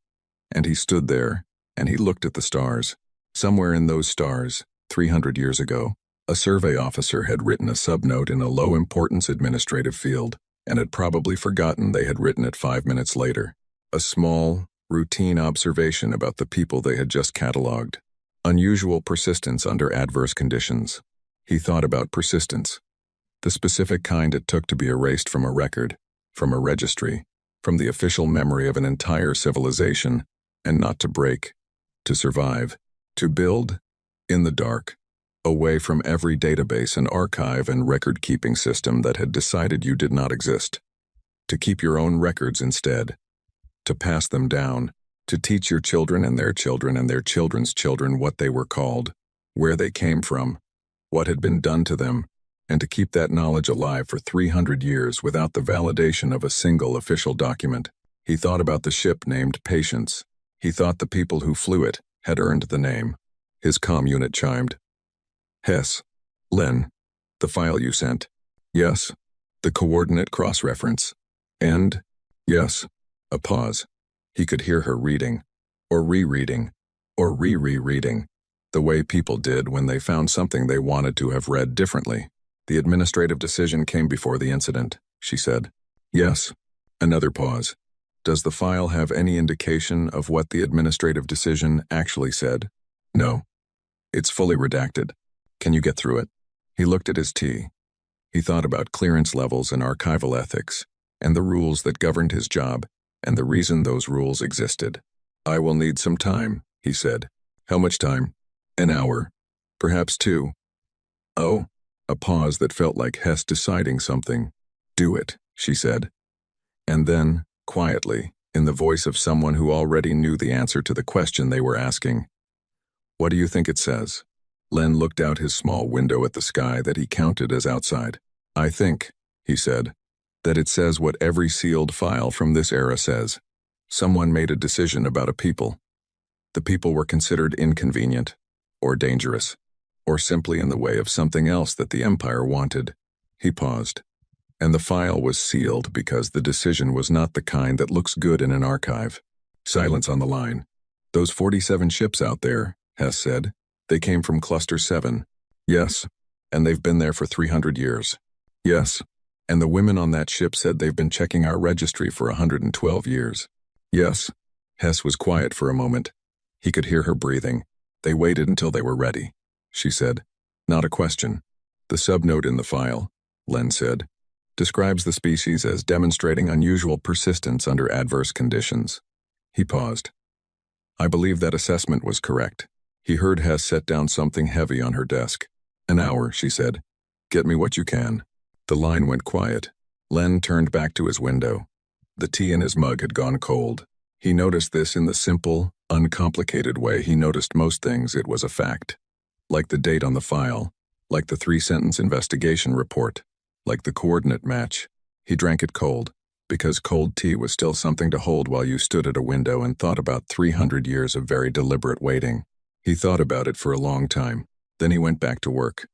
and he stood there, and he looked at the stars. Somewhere in those stars, 300 years ago, a survey officer had written a subnote in a low-importance administrative field, and had probably forgotten they had written it 5 minutes later. A small, routine observation about the people they had just catalogued. Unusual persistence under adverse conditions. He thought about persistence. The specific kind it took to be erased from a record, from a registry, from the official memory of an entire civilization, and not to break, to survive, to build, in the dark, away from every database and archive and record-keeping system that had decided you did not exist. To keep your own records instead. To pass them down. To teach your children and their children's children what they were called, where they came from, what had been done to them, and to keep that knowledge alive for 300 years without the validation of a single official document. He thought about the ship named Patience. He thought the people who flew it had earned the name. His comm unit chimed. "Hess. Len. The file you sent. Yes. The coordinate cross-reference. And? Yes." A pause. He could hear her reading, or rereading, or re-rereading, the way people did when they found something they wanted to have read differently. "The administrative decision came before the incident," she said. "Yes." Another pause. "Does the file have any indication of what the administrative decision actually said?" "No. It's fully redacted. Can you get through it?" He looked at his tea. He thought about clearance levels and archival ethics, and the rules that governed his job, and the reason those rules existed. "I will need some time," he said. "How much time?" "An hour. Perhaps 2. "Oh." A pause that felt like Hess deciding something. "Do it," she said. And then, quietly, in the voice of someone who already knew the answer to the question they were asking, "What do you think it says?" Len looked out his small window at the sky that he counted as outside. "I think," he said, "that it says what every sealed file from this era says. Someone made a decision about a people. The people were considered inconvenient, or dangerous, or simply in the way of something else that the Empire wanted." He paused. "And the file was sealed because the decision was not the kind that looks good in an archive." Silence on the line. "Those 47 ships out there," Hess said. "They came from Cluster 7. "Yes. And they've been there for 300 years. "Yes. And the women on that ship said they've been checking our registry for 112 years. "Yes." Hess was quiet for a moment. He could hear her breathing. "They waited until they were ready," she said. "Not a question." "The subnote in the file," Len said, "describes the species as demonstrating unusual persistence under adverse conditions." He paused. "I believe that assessment was correct." He heard Hess set down something heavy on her desk. "An hour," she said. "Get me what you can." The line went quiet. Len turned back to his window. The tea in his mug had gone cold. He noticed this in the simple, uncomplicated way he noticed most things. It was a fact. Like the date on the file, like the 3-sentence investigation report, like the coordinate match. He drank it cold. Because cold tea was still something to hold while you stood at a window and thought about 300 years of very deliberate waiting. He thought about it for a long time. Then he went back to work.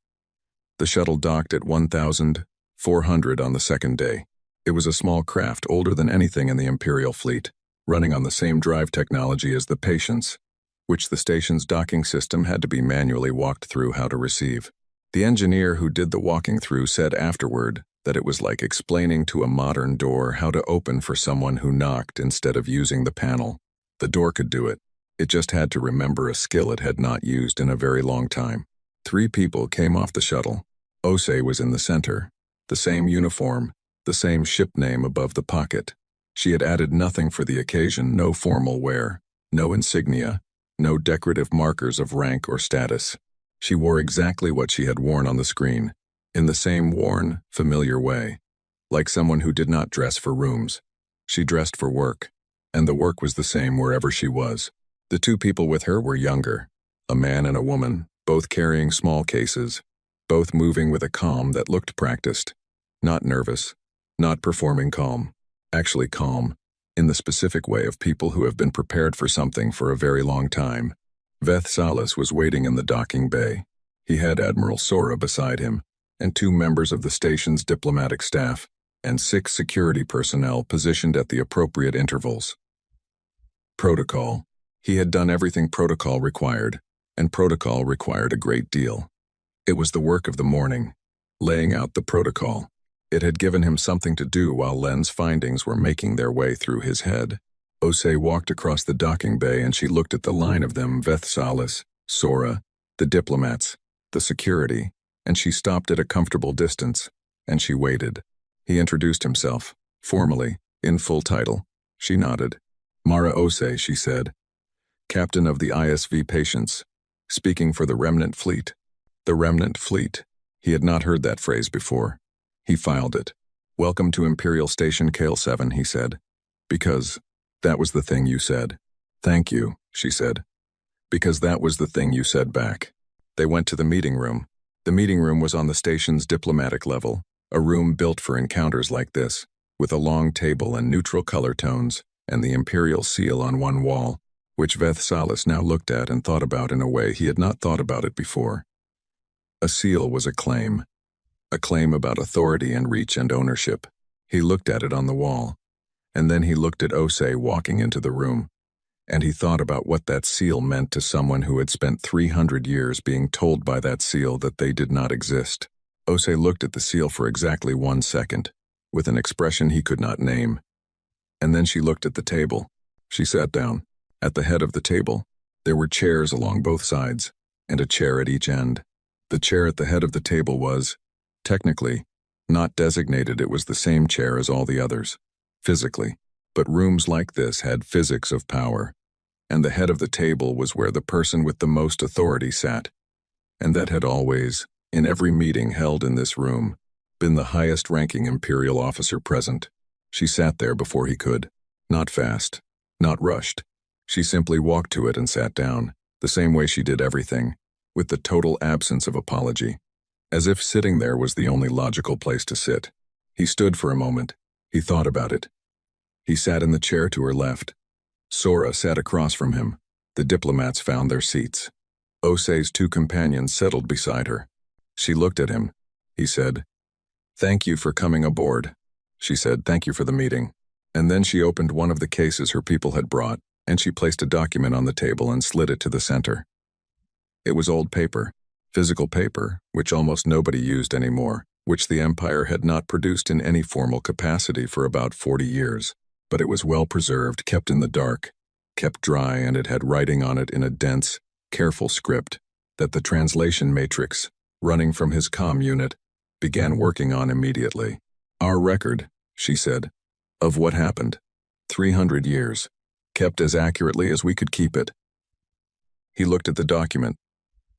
The shuttle docked at 1,400 on the second day. It was a small craft older than anything in the Imperial fleet, running on the same drive technology as the Patience, which the station's docking system had to be manually walked through how to receive. The engineer who did the walking through said afterward that it was like explaining to a modern door how to open for someone who knocked instead of using the panel. The door could do it. It just had to remember a skill it had not used in a very long time. 3 people came off the shuttle. Osei was in the center. The same uniform, the same ship name above the pocket. She had added nothing for the occasion, no formal wear, no insignia, no decorative markers of rank or status. She wore exactly what she had worn on the screen, in the same worn, familiar way. Like someone who did not dress for rooms. She dressed for work, and the work was the same wherever she was. The 2 people with her were younger, a man and a woman, both carrying small cases, both moving with a calm that looked practiced. Not nervous, not performing calm, actually calm, in the specific way of people who have been prepared for something for a very long time. Veth Salas was waiting in the docking bay. He had Admiral Sora beside him, and 2 members of the station's diplomatic staff, and 6 security personnel positioned at the appropriate intervals. Protocol. He had done everything protocol required, and protocol required a great deal. It was the work of the morning, laying out the protocol. It had given him something to do while Len's findings were making their way through his head. Osei walked across the docking bay and she looked at the line of them, Veth Salas, Sora, the diplomats, the security, and she stopped at a comfortable distance, and she waited. He introduced himself, formally, in full title. She nodded. Mara Osei, she said. Captain of the ISV Patience, speaking for the Remnant Fleet. The Remnant Fleet. He had not heard that phrase before. He filed it. Welcome to Imperial Station Kale 7, he said. Because that was the thing you said. Thank you, she said. Because that was the thing you said back. They went to the meeting room. The meeting room was on the station's diplomatic level, a room built for encounters like this, with a long table and neutral color tones, and the Imperial seal on one wall, which Veth Salas now looked at and thought about in a way he had not thought about it before. A seal was a claim about authority and reach and ownership. He looked at it on the wall, and then he looked at Osei walking into the room, and he thought about what that seal meant to someone who had spent 300 years being told by that seal that they did not exist. Osei looked at the seal for exactly 1 second, with an expression he could not name. And then she looked at the table. She sat down. At the head of the table, there were chairs along both sides, and a chair at each end. The chair at the head of the table was, technically, not designated. It was the same chair as all the others, physically. But rooms like this had physics of power, and the head of the table was where the person with the most authority sat. And that had always, in every meeting held in this room, been the highest-ranking Imperial officer present. She sat there before he could. Not fast, not rushed. She simply walked to it and sat down, the same way she did everything, with the total absence of apology, as if sitting there was the only logical place to sit. He stood for a moment. He thought about it. He sat in the chair to her left. Sora sat across from him. The diplomats found their seats. Osei's 2 companions settled beside her. She looked at him. He said, "Thank you for coming aboard." She said, "Thank you for the meeting." And then she opened one of the cases her people had brought, and she placed a document on the table and slid it to the center. It was old paper, physical paper, which almost nobody used anymore, which the Empire had not produced in any formal capacity for about 40 years. But it was well preserved, kept in the dark, kept dry, and it had writing on it in a dense, careful script that the translation matrix, running from his comm unit, began working on immediately. Our record, she said, of what happened. 300 years, kept as accurately as we could keep it. He looked at the document.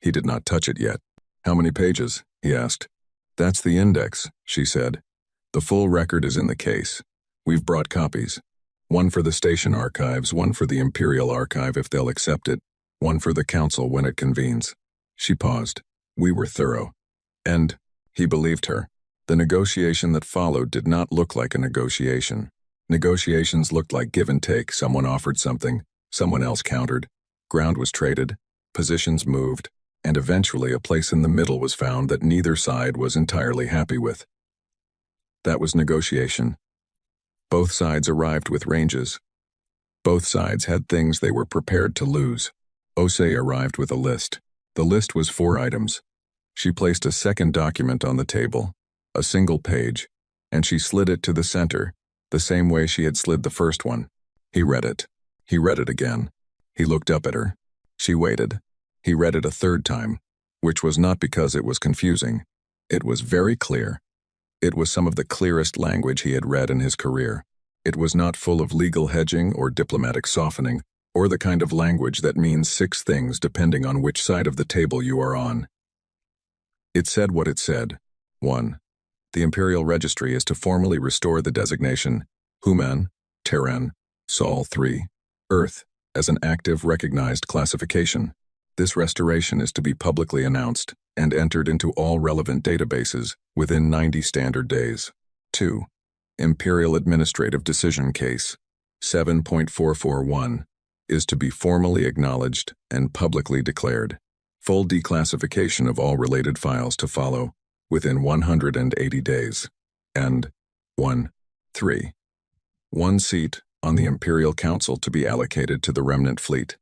He did not touch it yet. How many pages? He asked. That's the index, she said. The full record is in the case. We've brought copies. One for the station archives, one for the Imperial archive if they'll accept it, one for the council when it convenes. She paused. We were thorough. And he believed her. The negotiation that followed did not look like a negotiation. Negotiations looked like give and take. Someone offered something, someone else countered. Ground was traded, positions moved, and eventually a place in the middle was found that neither side was entirely happy with. That was negotiation. Both sides arrived with ranges. Both sides had things they were prepared to lose. Osei arrived with a list. The list was 4 items. She placed a second document on the table, a single page, and she slid it to the center, the same way she had slid the first one. He read it. He read it again. He looked up at her. She waited. He read it a third time, which was not because it was confusing. It was very clear. It was some of the clearest language he had read in his career. It was not full of legal hedging or diplomatic softening, or the kind of language that means 6 things depending on which side of the table you are on. It said what it said. 1. The Imperial Registry is to formally restore the designation Human, Terran, Sol 3, Earth, as an active recognized classification. This restoration is to be publicly announced and entered into all relevant databases within 90 standard days. 2. Imperial Administrative Decision Case 7.441 is to be formally acknowledged and publicly declared. Full declassification of all related files to follow within 180 days. And 3. 1 seat on the Imperial Council to be allocated to the remnant fleet,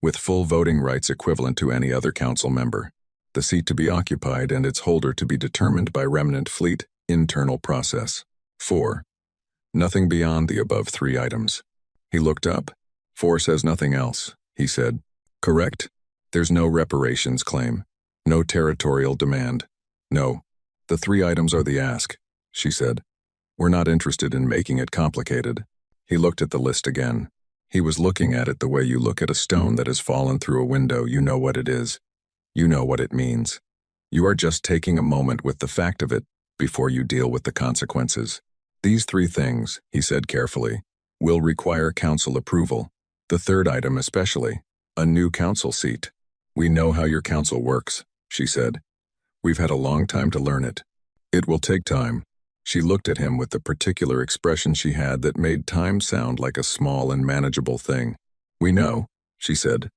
with full voting rights equivalent to any other council member. The seat to be occupied and its holder to be determined by remnant fleet internal process. 4. Nothing beyond the above 3 items. He looked up. 4 says nothing else, he said. Correct? There's no reparations claim. No territorial demand. No. The 3 items are the ask, she said. We're not interested in making it complicated. He looked at the list again. He was looking at it the way you look at a stone that has fallen through a window. You know what it is. You know what it means. You are just taking a moment with the fact of it before you deal with the consequences. These 3 things, he said carefully, will require council approval. The 3rd item especially, a new council seat. We know how your council works, she said. We've had a long time to learn it. It will take time. She looked at him with the particular expression she had that made time sound like a small and manageable thing. We know, she said.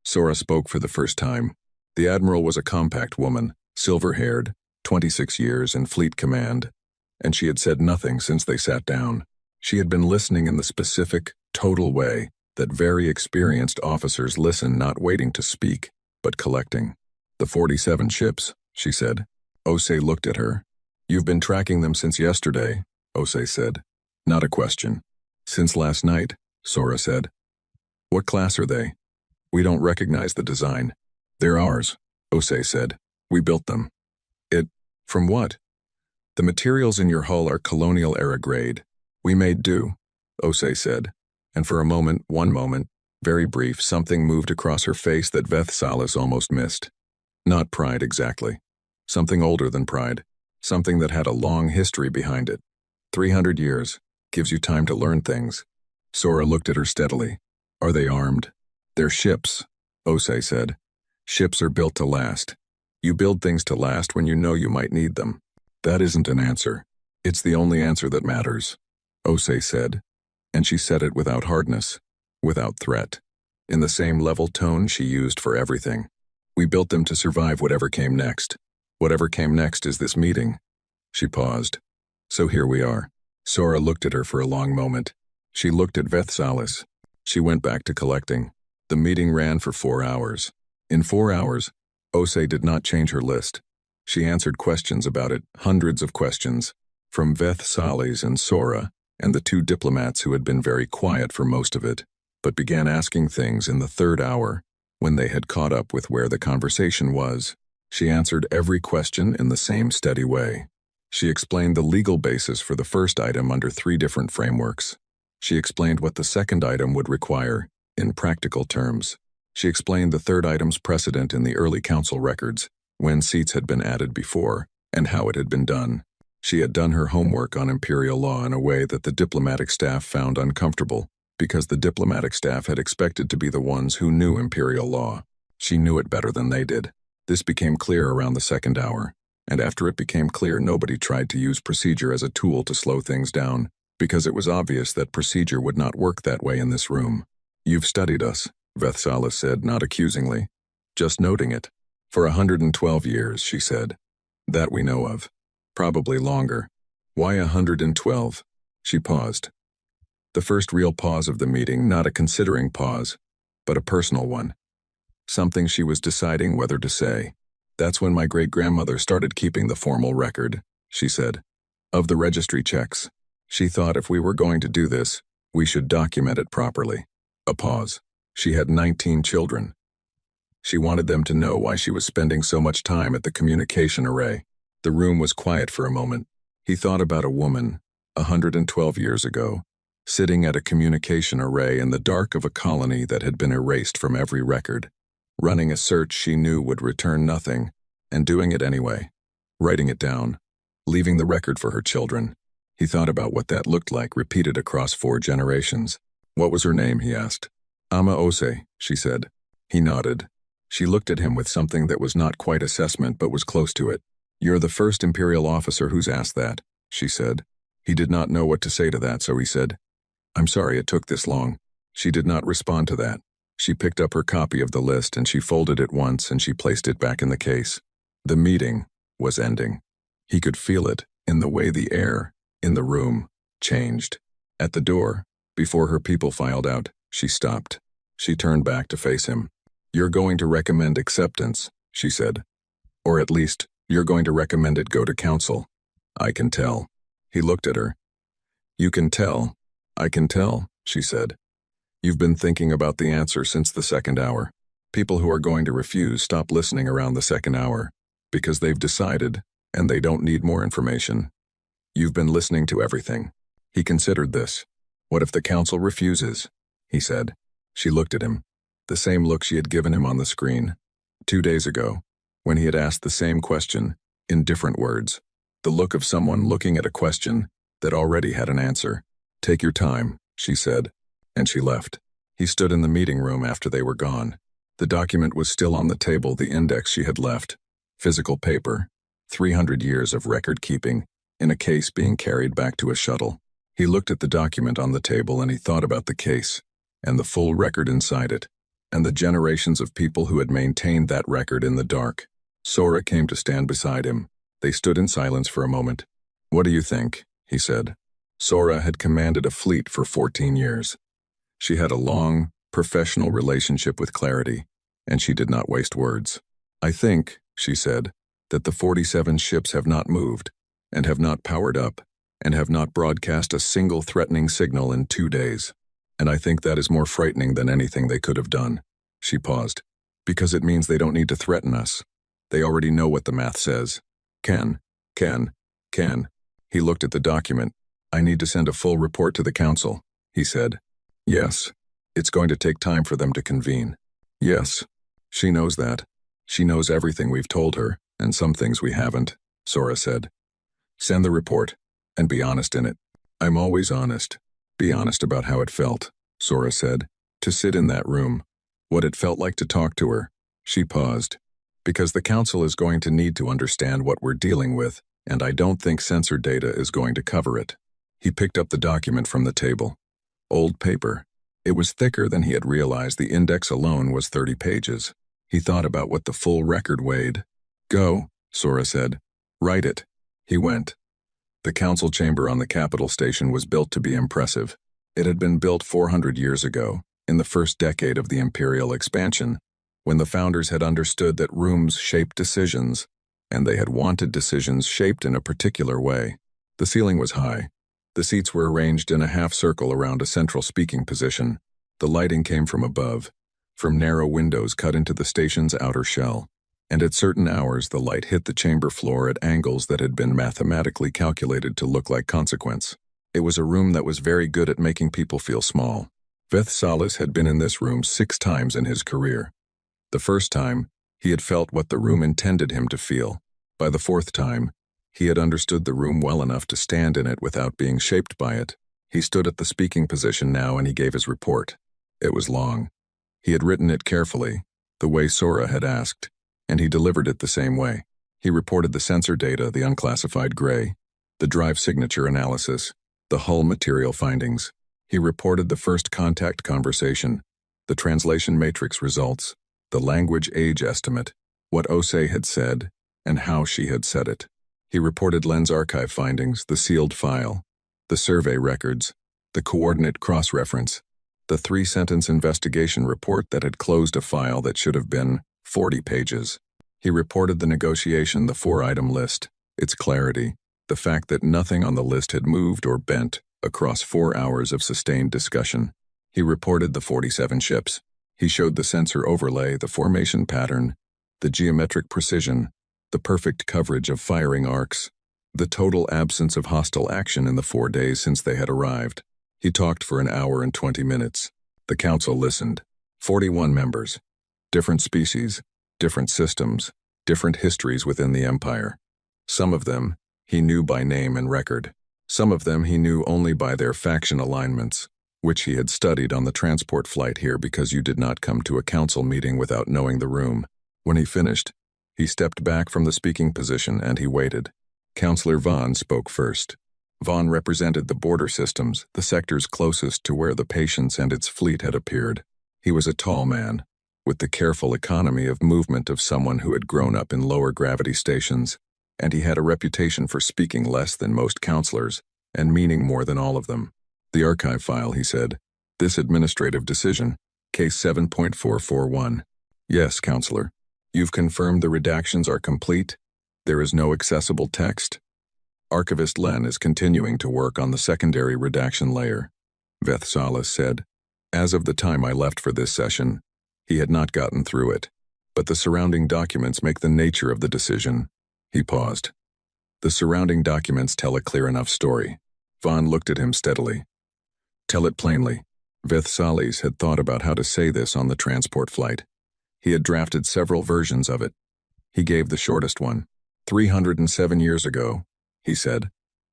Sora spoke for the first time. The Admiral was a compact woman, silver-haired, 26 years in fleet command, and she had said nothing since they sat down. She had been listening in the specific, total way that very experienced officers listen, not waiting to speak, but collecting. The 47 ships, she said. Osei looked at her. You've been tracking them since yesterday, Osei said. Not a question. Since last night, Sora said. What class are they? We don't recognize the design. They're ours, Osei said. We built them. From what? The materials in your hull are colonial-era grade. We made do, Osei said. And for one moment, very brief, something moved across her face that Veth Salis almost missed. Not pride exactly. Something older than pride. Something that had a long history behind it. 300 years. Gives you time to learn things. Sora looked at her steadily. Are they armed? They're ships, Osei said. Ships are built to last. You build things to last when you know you might need them. That isn't an answer. It's the only answer that matters, Osei said. And she said it without hardness, without threat, in the same level tone she used for everything. We built them to survive whatever came next. Whatever came next is this meeting. She paused. So here we are. Sora looked at her for a long moment. She looked at Veth Salis. She went back to collecting. The meeting ran for 4 hours. In 4 hours, Osei did not change her list. She answered questions about it, hundreds of questions, from Veth Salis and Sora, and the 2 diplomats who had been very quiet for most of it, but began asking things in the 3rd hour, when they had caught up with where the conversation was. She answered every question in the same steady way. She explained the legal basis for the first item under 3 different frameworks. She explained what the second item would require, in practical terms. She explained the third item's precedent in the early council records, when seats had been added before, and how it had been done. She had done her homework on Imperial law in a way that the diplomatic staff found uncomfortable, because the diplomatic staff had expected to be the ones who knew Imperial law. She knew it better than they did. This became clear around the 2nd hour, and after it became clear nobody tried to use procedure as a tool to slow things down, because it was obvious that procedure would not work that way in this room. "You've studied us," Vethsalis said, not accusingly, just noting it. "For 112 years, she said. "That we know of. Probably longer." "Why 112? She paused. The first real pause of the meeting, not a considering pause, but a personal one. Something she was deciding whether to say. "That's when my great-grandmother started keeping the formal record," she said, "of the registry checks. She thought if we were going to do this, we should document it properly." A pause. She had 19 children. She wanted them to know why she was spending so much time at the communication array. The room was quiet for a moment. He thought about a woman, 112 years ago, sitting at a communication array in the dark of a colony that had been erased from every record, running a search she knew would return nothing, and doing it anyway, writing it down, leaving the record for her children. He thought about what that looked like repeated across 4 generations. "What was her name?" he asked. "Ama Ose," she said. He nodded. She looked at him with something that was not quite assessment but was close to it. "You're the first Imperial officer who's asked that," she said. He did not know what to say to that, so he said, "I'm sorry it took this long." She did not respond to that. She picked up her copy of the list and she folded it once and she placed it back in the case. The meeting was ending. He could feel it in the way the air in the room changed. At the door, before her people filed out, she stopped. She turned back to face him. "You're going to recommend acceptance," she said. "Or at least, you're going to recommend it go to council." "I can tell." He looked at her. "You can tell." "I can tell," she said. "You've been thinking about the answer since the second hour. People who are going to refuse stop listening around the second hour, because they've decided, and they don't need more information. You've been listening to everything." He considered this. "What if the council refuses?" he said. She looked at him, the same look she had given him on the screen 2 days ago, when he had asked the same question, in different words. The look of someone looking at a question that already had an answer. "Take your time," she said, and she left. He stood in the meeting room after they were gone. The document was still on the table, the index she had left. Physical paper, 300 years of record keeping, in a case being carried back to a shuttle. He looked at the document on the table and he thought about the case, and the full record inside it, and the generations of people who had maintained that record in the dark. Sora came to stand beside him. They stood in silence for a moment. "What do you think?" he said. Sora had commanded a fleet for 14 years. She had a long, professional relationship with clarity, and she did not waste words. "I think," she said, "that the 47 ships have not moved, and have not powered up, and have not broadcast a single threatening signal in 2 days. And I think that is more frightening than anything they could have done." She paused. "Because it means they don't need to threaten us. They already know what the math says. Can. He looked at the document. "I need to send a full report to the council," he said. "Yes. It's going to take time for them to convene." "Yes. She knows that. She knows everything we've told her, and some things we haven't," Sora said. "Send the report, and be honest in it." "I'm always honest." "Be honest about how it felt," Sora said, "to sit in that room. What it felt like to talk to her." She paused. "Because the council is going to need to understand what we're dealing with, and I don't think sensor data is going to cover it." He picked up the document from the table. Old paper. It was thicker than he had realized. The index alone was 30 pages. He thought about what the full record weighed. "Go," Sora said. "Write it." He went. The council chamber on the capital station was built to be impressive. It had been built 400 years ago, in the first decade of the Imperial expansion, when the founders had understood that rooms shaped decisions, and they had wanted decisions shaped in a particular way. The ceiling was high. The seats were arranged in a half-circle around a central speaking position. The lighting came from above, from narrow windows cut into the station's outer shell, and at certain hours the light hit the chamber floor at angles that had been mathematically calculated to look like consequence. It was a room that was very good at making people feel small. Vethsalis had been in this room 6 times in his career. The first time, he had felt what the room intended him to feel. By the 4th time, he had understood the room well enough to stand in it without being shaped by it. He stood at the speaking position now and he gave his report. It was long. He had written it carefully, the way Sora had asked, and he delivered it the same way. He reported the sensor data, the unclassified gray, the drive signature analysis, the hull material findings. He reported the first contact conversation, the translation matrix results, the language age estimate, what Osei had said, and how she had said it. He reported lens archive findings, the sealed file, the survey records, the coordinate cross-reference, the 3-sentence investigation report that had closed a file that should have been 40 pages. He reported the negotiation, the 4-item list, its clarity, the fact that nothing on the list had moved or bent across 4 hours of sustained discussion. He reported the 47 ships. He showed the sensor overlay, the formation pattern, the geometric precision, the perfect coverage of firing arcs, the total absence of hostile action in the 4 days since they had arrived. He talked for an hour and 20 minutes. The council listened. 41 members. Different species, different systems, different histories within the Empire. Some of them he knew by name and record. Some of them he knew only by their faction alignments, which he had studied on the transport flight here because you did not come to a council meeting without knowing the room. When he finished, he stepped back from the speaking position and he waited. Councillor Vaughn spoke first. Vaughn represented the border systems, the sectors closest to where the Patience and its fleet had appeared. He was a tall man, with the careful economy of movement of someone who had grown up in lower gravity stations, and he had a reputation for speaking less than most councillors and meaning more than all of them. The archive file, he said. This administrative decision, case 7.441. Yes, councillor. You've confirmed the redactions are complete. There is no accessible text. Archivist Len is continuing to work on the secondary redaction layer, Veth Salas said. As of the time I left for this session, he had not gotten through it. But the surrounding documents make the nature of the decision. He paused. The surrounding documents tell a clear enough story. Vaughn looked at him steadily. Tell it plainly. Veth Salas had thought about how to say this on the transport flight. He had drafted several versions of it. He gave the shortest one. 307 years ago, he said,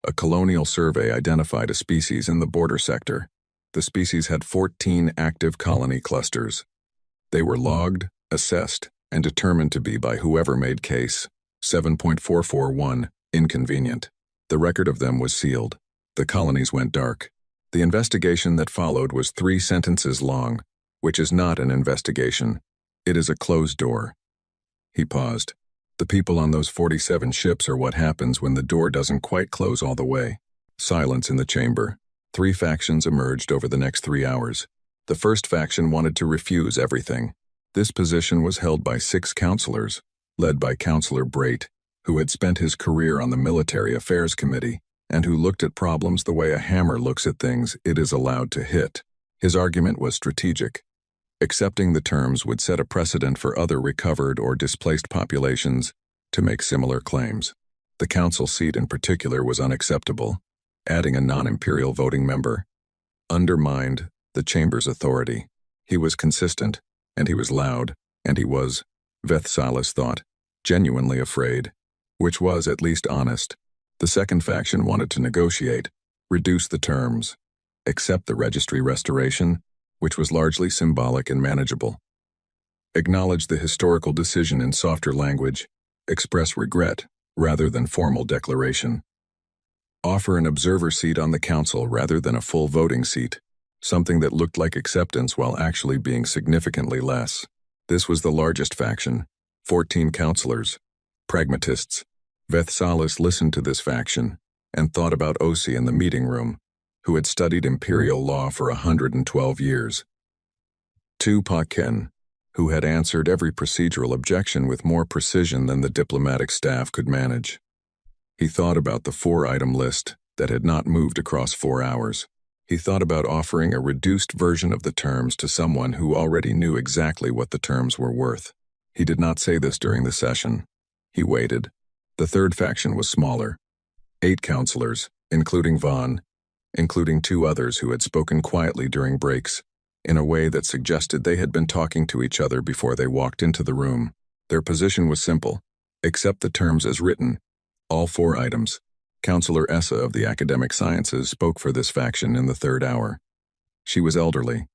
a colonial survey identified a species in the border sector. The species had 14 active colony clusters. They were logged, assessed, and determined to be by whoever made case 7.441 inconvenient. The record of them was sealed. The colonies went dark. The investigation that followed was 3 sentences long, which is not an investigation. It is a closed door. He paused. The people on those 47 ships are what happens when the door doesn't quite close all the way. Silence in the chamber. 3 factions emerged over the next 3 hours. The first faction wanted to refuse everything. This position was held by 6 councillors, led by Councillor Brait, who had spent his career on the Military Affairs Committee, and who looked at problems the way a hammer looks at things it is allowed to hit. His argument was strategic. Accepting the terms would set a precedent for other recovered or displaced populations to make similar claims. The council seat in particular was unacceptable. Adding a non-imperial voting member undermined the chamber's authority. He was consistent, and he was loud, and he was, Veth Salas thought, genuinely afraid, which was at least honest. The second faction wanted to negotiate, reduce the terms, accept the registry restoration, which was largely symbolic and manageable. Acknowledge the historical decision in softer language, express regret rather than formal declaration. Offer an observer seat on the council rather than a full voting seat, something that looked like acceptance while actually being significantly less. This was the largest faction, 14 councillors, pragmatists. Veth Salas listened to this faction and thought about Osei in the meeting room, who had studied Imperial law for 112 years. Tu Ken, who had answered every procedural objection with more precision than the diplomatic staff could manage. He thought about the 4-item list that had not moved across 4 hours. He thought about offering a reduced version of the terms to someone who already knew exactly what the terms were worth. He did not say this during the session. He waited. The third faction was smaller. 8 councillors, including Vaughn, including 2 others who had spoken quietly during breaks, in a way that suggested they had been talking to each other before they walked into the room. Their position was simple. Accept the terms as written. All 4 items. Councillor Essa of the Academic Sciences spoke for this faction in the 3rd hour. She was elderly,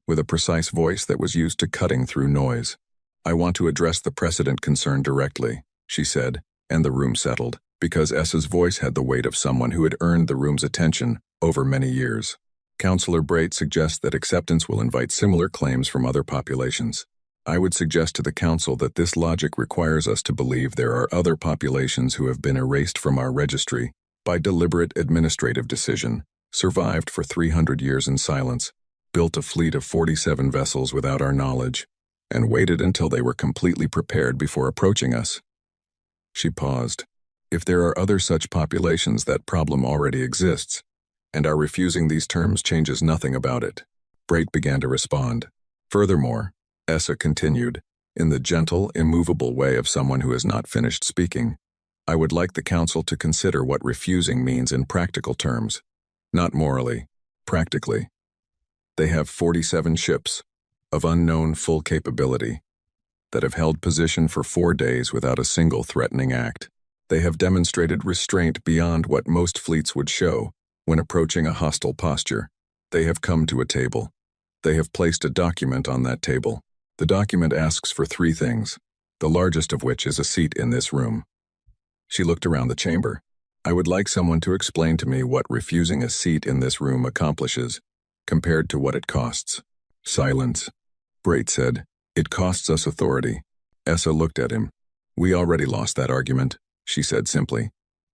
with a precise voice that was used to cutting through noise. I want to address the precedent concern directly, she said, and the room settled, because Essa's voice had the weight of someone who had earned the room's attention over many years. Counselor Brait suggests that acceptance will invite similar claims from other populations. I would suggest to the Council that this logic requires us to believe there are other populations who have been erased from our registry by deliberate administrative decision, survived for 300 years in silence, built a fleet of 47 vessels without our knowledge, and waited until they were completely prepared before approaching us. She paused. If there are other such populations, that problem already exists, and our refusing these terms changes nothing about it. Brait began to respond. Furthermore, Essa continued, in the gentle, immovable way of someone who has not finished speaking, I would like the Council to consider what refusing means in practical terms. Not morally, practically. They have 47 ships, of unknown full capability, that have held position for 4 days without a single threatening act. They have demonstrated restraint beyond what most fleets would show when approaching a hostile posture. They have come to a table. They have placed a document on that table. The document asks for 3 things, the largest of which is a seat in this room. She looked around the chamber. I would like someone to explain to me what refusing a seat in this room accomplishes, compared to what it costs. Silence. Brait said, It costs us authority. Essa looked at him. We already lost that argument, she said simply.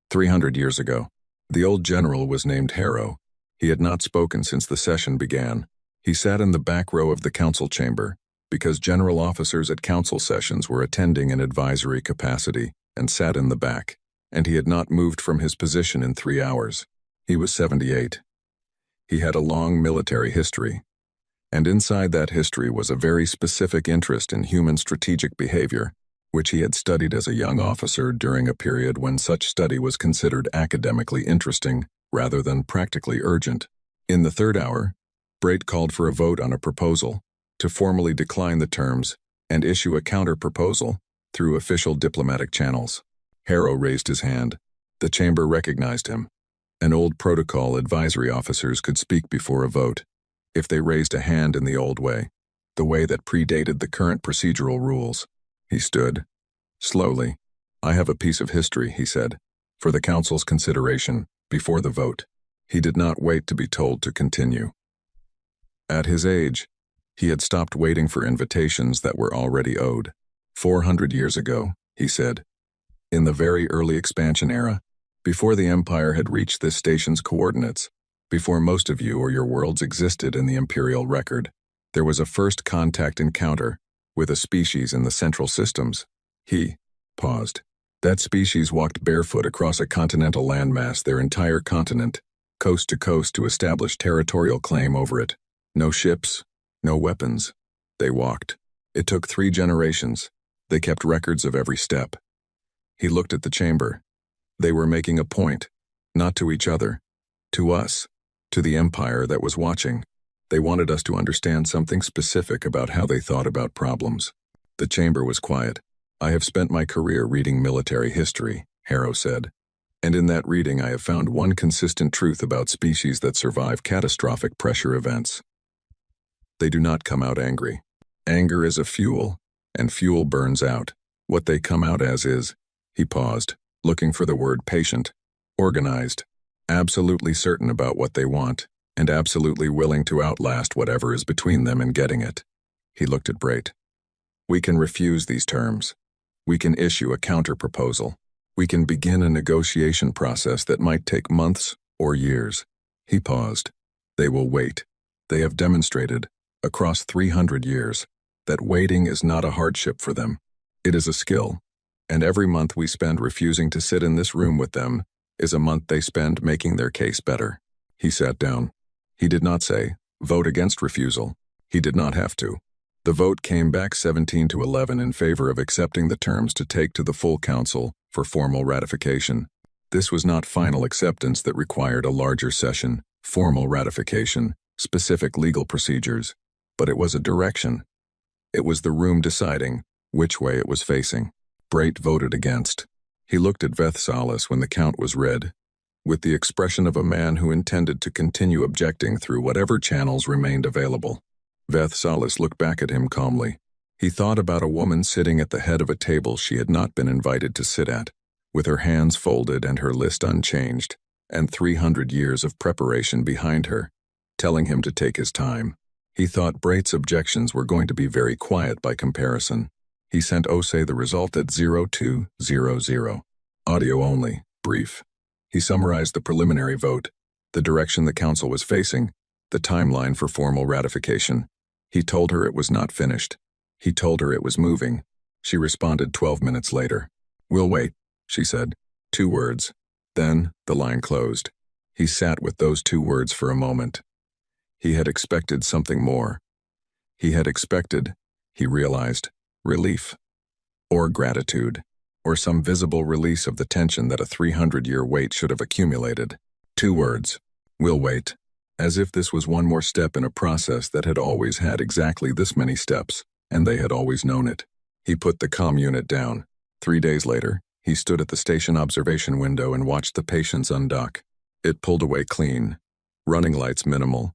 300 years ago. The old general was named Harrow. He had not spoken since the session began. He sat in the back row of the council chamber, because general officers at council sessions were attending in advisory capacity, and sat in the back, and he had not moved from his position in 3 hours. He was 78. He had a long military history, and inside that history was a very specific interest in human strategic behavior, which he had studied as a young officer during a period when such study was considered academically interesting rather than practically urgent. In the 3rd hour, Brait called for a vote on a proposal to formally decline the terms and issue a counter-proposal through official diplomatic channels. Harrow raised his hand. The chamber recognized him. An old protocol, advisory officers could speak before a vote if they raised a hand in the old way, the way that predated the current procedural rules. He stood. Slowly. I have a piece of history, he said, for the council's consideration, before the vote. He did not wait to be told to continue. At his age, he had stopped waiting for invitations that were already owed. 400 years ago, he said, in the very early expansion era, before the Empire had reached this station's coordinates, before most of you or your worlds existed in the Imperial record, there was a first contact encounter with a species in the central systems. He paused. That species walked barefoot across a continental landmass, their entire continent, coast to coast, to establish territorial claim over it. No ships, no weapons. They walked. It took 3 generations. They kept records of every step. He looked at the chamber. They were making a point, not to each other, to us, to the Empire that was watching. They wanted us to understand something specific about how they thought about problems. The chamber was quiet. I have spent my career reading military history, Harrow said, and in that reading I have found one consistent truth about species that survive catastrophic pressure events. They do not come out angry. Anger is a fuel, and fuel burns out. What they come out as is, he paused, looking for the word patient, organized, absolutely certain about what they want, and absolutely willing to outlast whatever is between them in getting it. He looked at Brait. We can refuse these terms. We can issue a counter-proposal. We can begin a negotiation process that might take months or years. He paused. They will wait. They have demonstrated, across 300 years, that waiting is not a hardship for them. It is a skill, and every month we spend refusing to sit in this room with them is a month they spend making their case better. He sat down. He did not say, vote against refusal. He did not have to. The vote came back 17-11 in favor of accepting the terms to take to the full council for formal ratification. This was not final acceptance that required a larger session, formal ratification, specific legal procedures, but it was a direction. It was the room deciding which way it was facing. Brait voted against. He looked at Vethsalis when the count was read, with the expression of a man who intended to continue objecting through whatever channels remained available. Vethsalis looked back at him calmly. He thought about a woman sitting at the head of a table she had not been invited to sit at, with her hands folded and her list unchanged, and 300 years of preparation behind her, telling him to take his time. He thought Braith's objections were going to be very quiet by comparison. He sent Ose the result at 0200. Audio only, brief. He summarized the preliminary vote, the direction the council was facing, the timeline for formal ratification. He told her it was not finished. He told her it was moving. She responded 12 minutes later. "We'll wait," she said. 2 words. Then, the line closed. He sat with those 2 words for a moment. He had expected something more. He had expected, he realized, relief. Or gratitude. Or some visible release of the tension that a 300-year wait should have accumulated. 2 words. "We'll wait." As if this was one more step in a process that had always had exactly this many steps, and they had always known it. He put the comm unit down. 3 days later, he stood at the station observation window and watched the patients undock. It pulled away clean. Running lights minimal.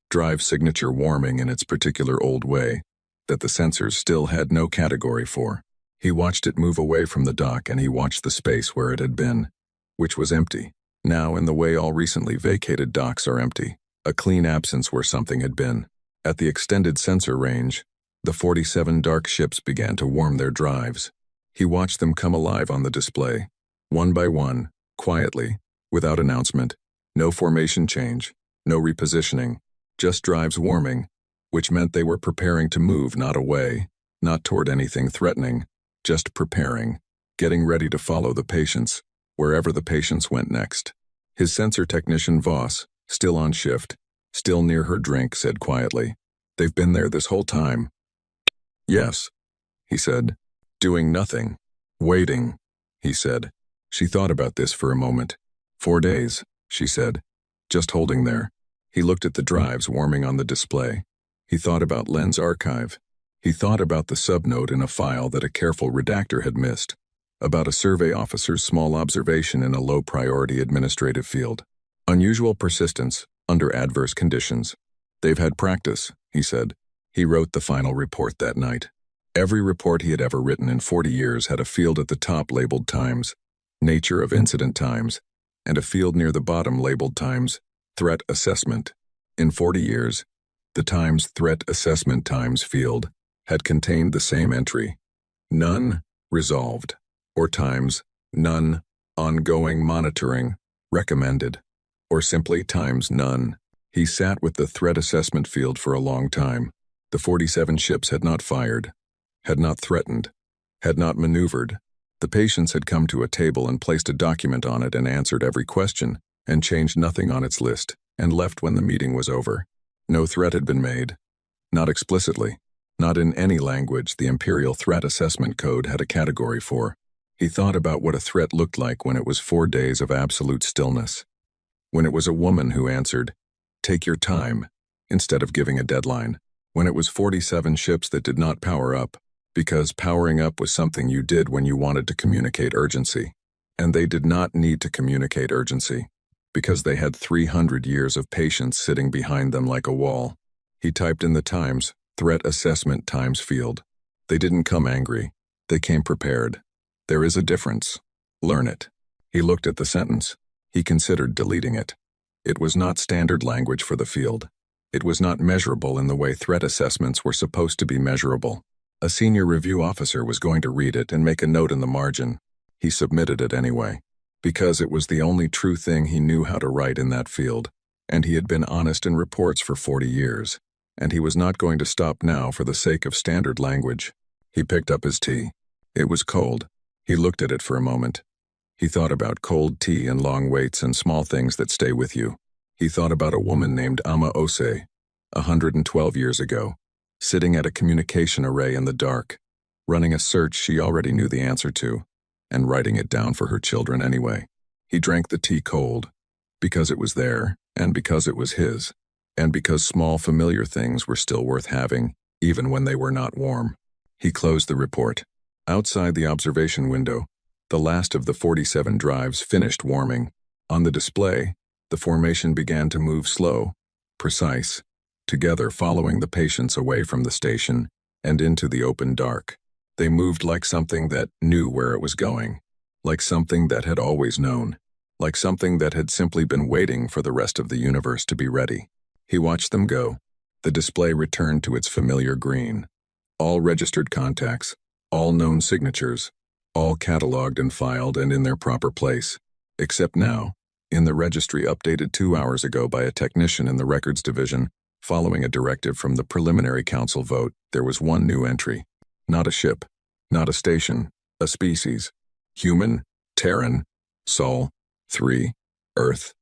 Drive signature warming in its particular old way, that the sensors still had no category for. He watched it move away from the dock, and he watched the space where it had been, which was empty. Now, in the way all recently vacated docks are empty, a clean absence where something had been. At the extended sensor range, the 47 dark ships began to warm their drives. He watched them come alive on the display, one by one, quietly, without announcement, no formation change, no repositioning, just drives warming, which meant they were preparing to move not away, not toward anything threatening, just preparing, getting ready to follow the patients, wherever the patients went next. His sensor technician Voss, still on shift, still near her drink, said quietly, "They've been there this whole time." "Yes," he said. "Doing nothing. Waiting," he said. She thought about this for a moment. 4 days, she said. Just holding there. He looked at the drives warming on the display. He thought about Len's archive. He thought about the subnote in a file that a careful redactor had missed, about a survey officer's small observation in a low-priority administrative field. Unusual persistence, under adverse conditions. "They've had practice," he said. He wrote the final report that night. Every report he had ever written in 40 years had a field at the top labeled times, nature of incident times, and a field near the bottom labeled times, threat assessment. In 40 years, the times threat assessment times field had contained the same entry. None, resolved, or times, none, ongoing monitoring, recommended, or simply times none. He sat with the threat assessment field for a long time. The 47 ships had not fired, had not threatened, had not maneuvered. The patients had come to a table and placed a document on it and answered every question, and changed nothing on its list, and left when the meeting was over. No threat had been made. Not explicitly. Not in any language the Imperial Threat Assessment Code had a category for. He thought about what a threat looked like when it was 4 days of absolute stillness. When it was a woman who answered, "Take your time," instead of giving a deadline. When it was 47 ships that did not power up, because powering up was something you did when you wanted to communicate urgency. And they did not need to communicate urgency, because they had 300 years of patience sitting behind them like a wall. He typed in the times, threat assessment times field. They didn't come angry. They came prepared. There is a difference. Learn it. He looked at the sentence. He considered deleting it. It was not standard language for the field. It was not measurable in the way threat assessments were supposed to be measurable. A senior review officer was going to read it and make a note in the margin. He submitted it anyway, because it was the only true thing he knew how to write in that field, and he had been honest in reports for 40 years, and he was not going to stop now for the sake of standard language. He picked up his tea. It was cold. He looked at it for a moment. He thought about cold tea and long waits and small things that stay with you. He thought about a woman named Ama Ose, 112 years ago, sitting at a communication array in the dark, running a search she already knew the answer to, and writing it down for her children anyway. He drank the tea cold, because it was there, and because it was his, and because small familiar things were still worth having, even when they were not warm. He closed the report. Outside the observation window, the last of the 47 drives finished warming. On the display, the formation began to move slow, precise, together following the patients away from the station and into the open dark. They moved like something that knew where it was going, like something that had always known. like something that had simply been waiting for the rest of the universe to be ready. He watched them go. The display returned to its familiar green. All registered contacts, all known signatures, all cataloged and filed and in their proper place. Except now, in the registry updated 2 hours ago by a technician in the records division, following a directive from the preliminary council vote, there was one new entry. Not a ship, not a station, a species. Human, Terran, Sol, 3, Earth.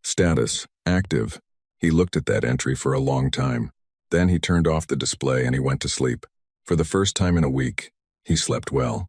Status, active. He looked at that entry for a long time. Then he turned off the display and he went to sleep. For the first time in a week, he slept well.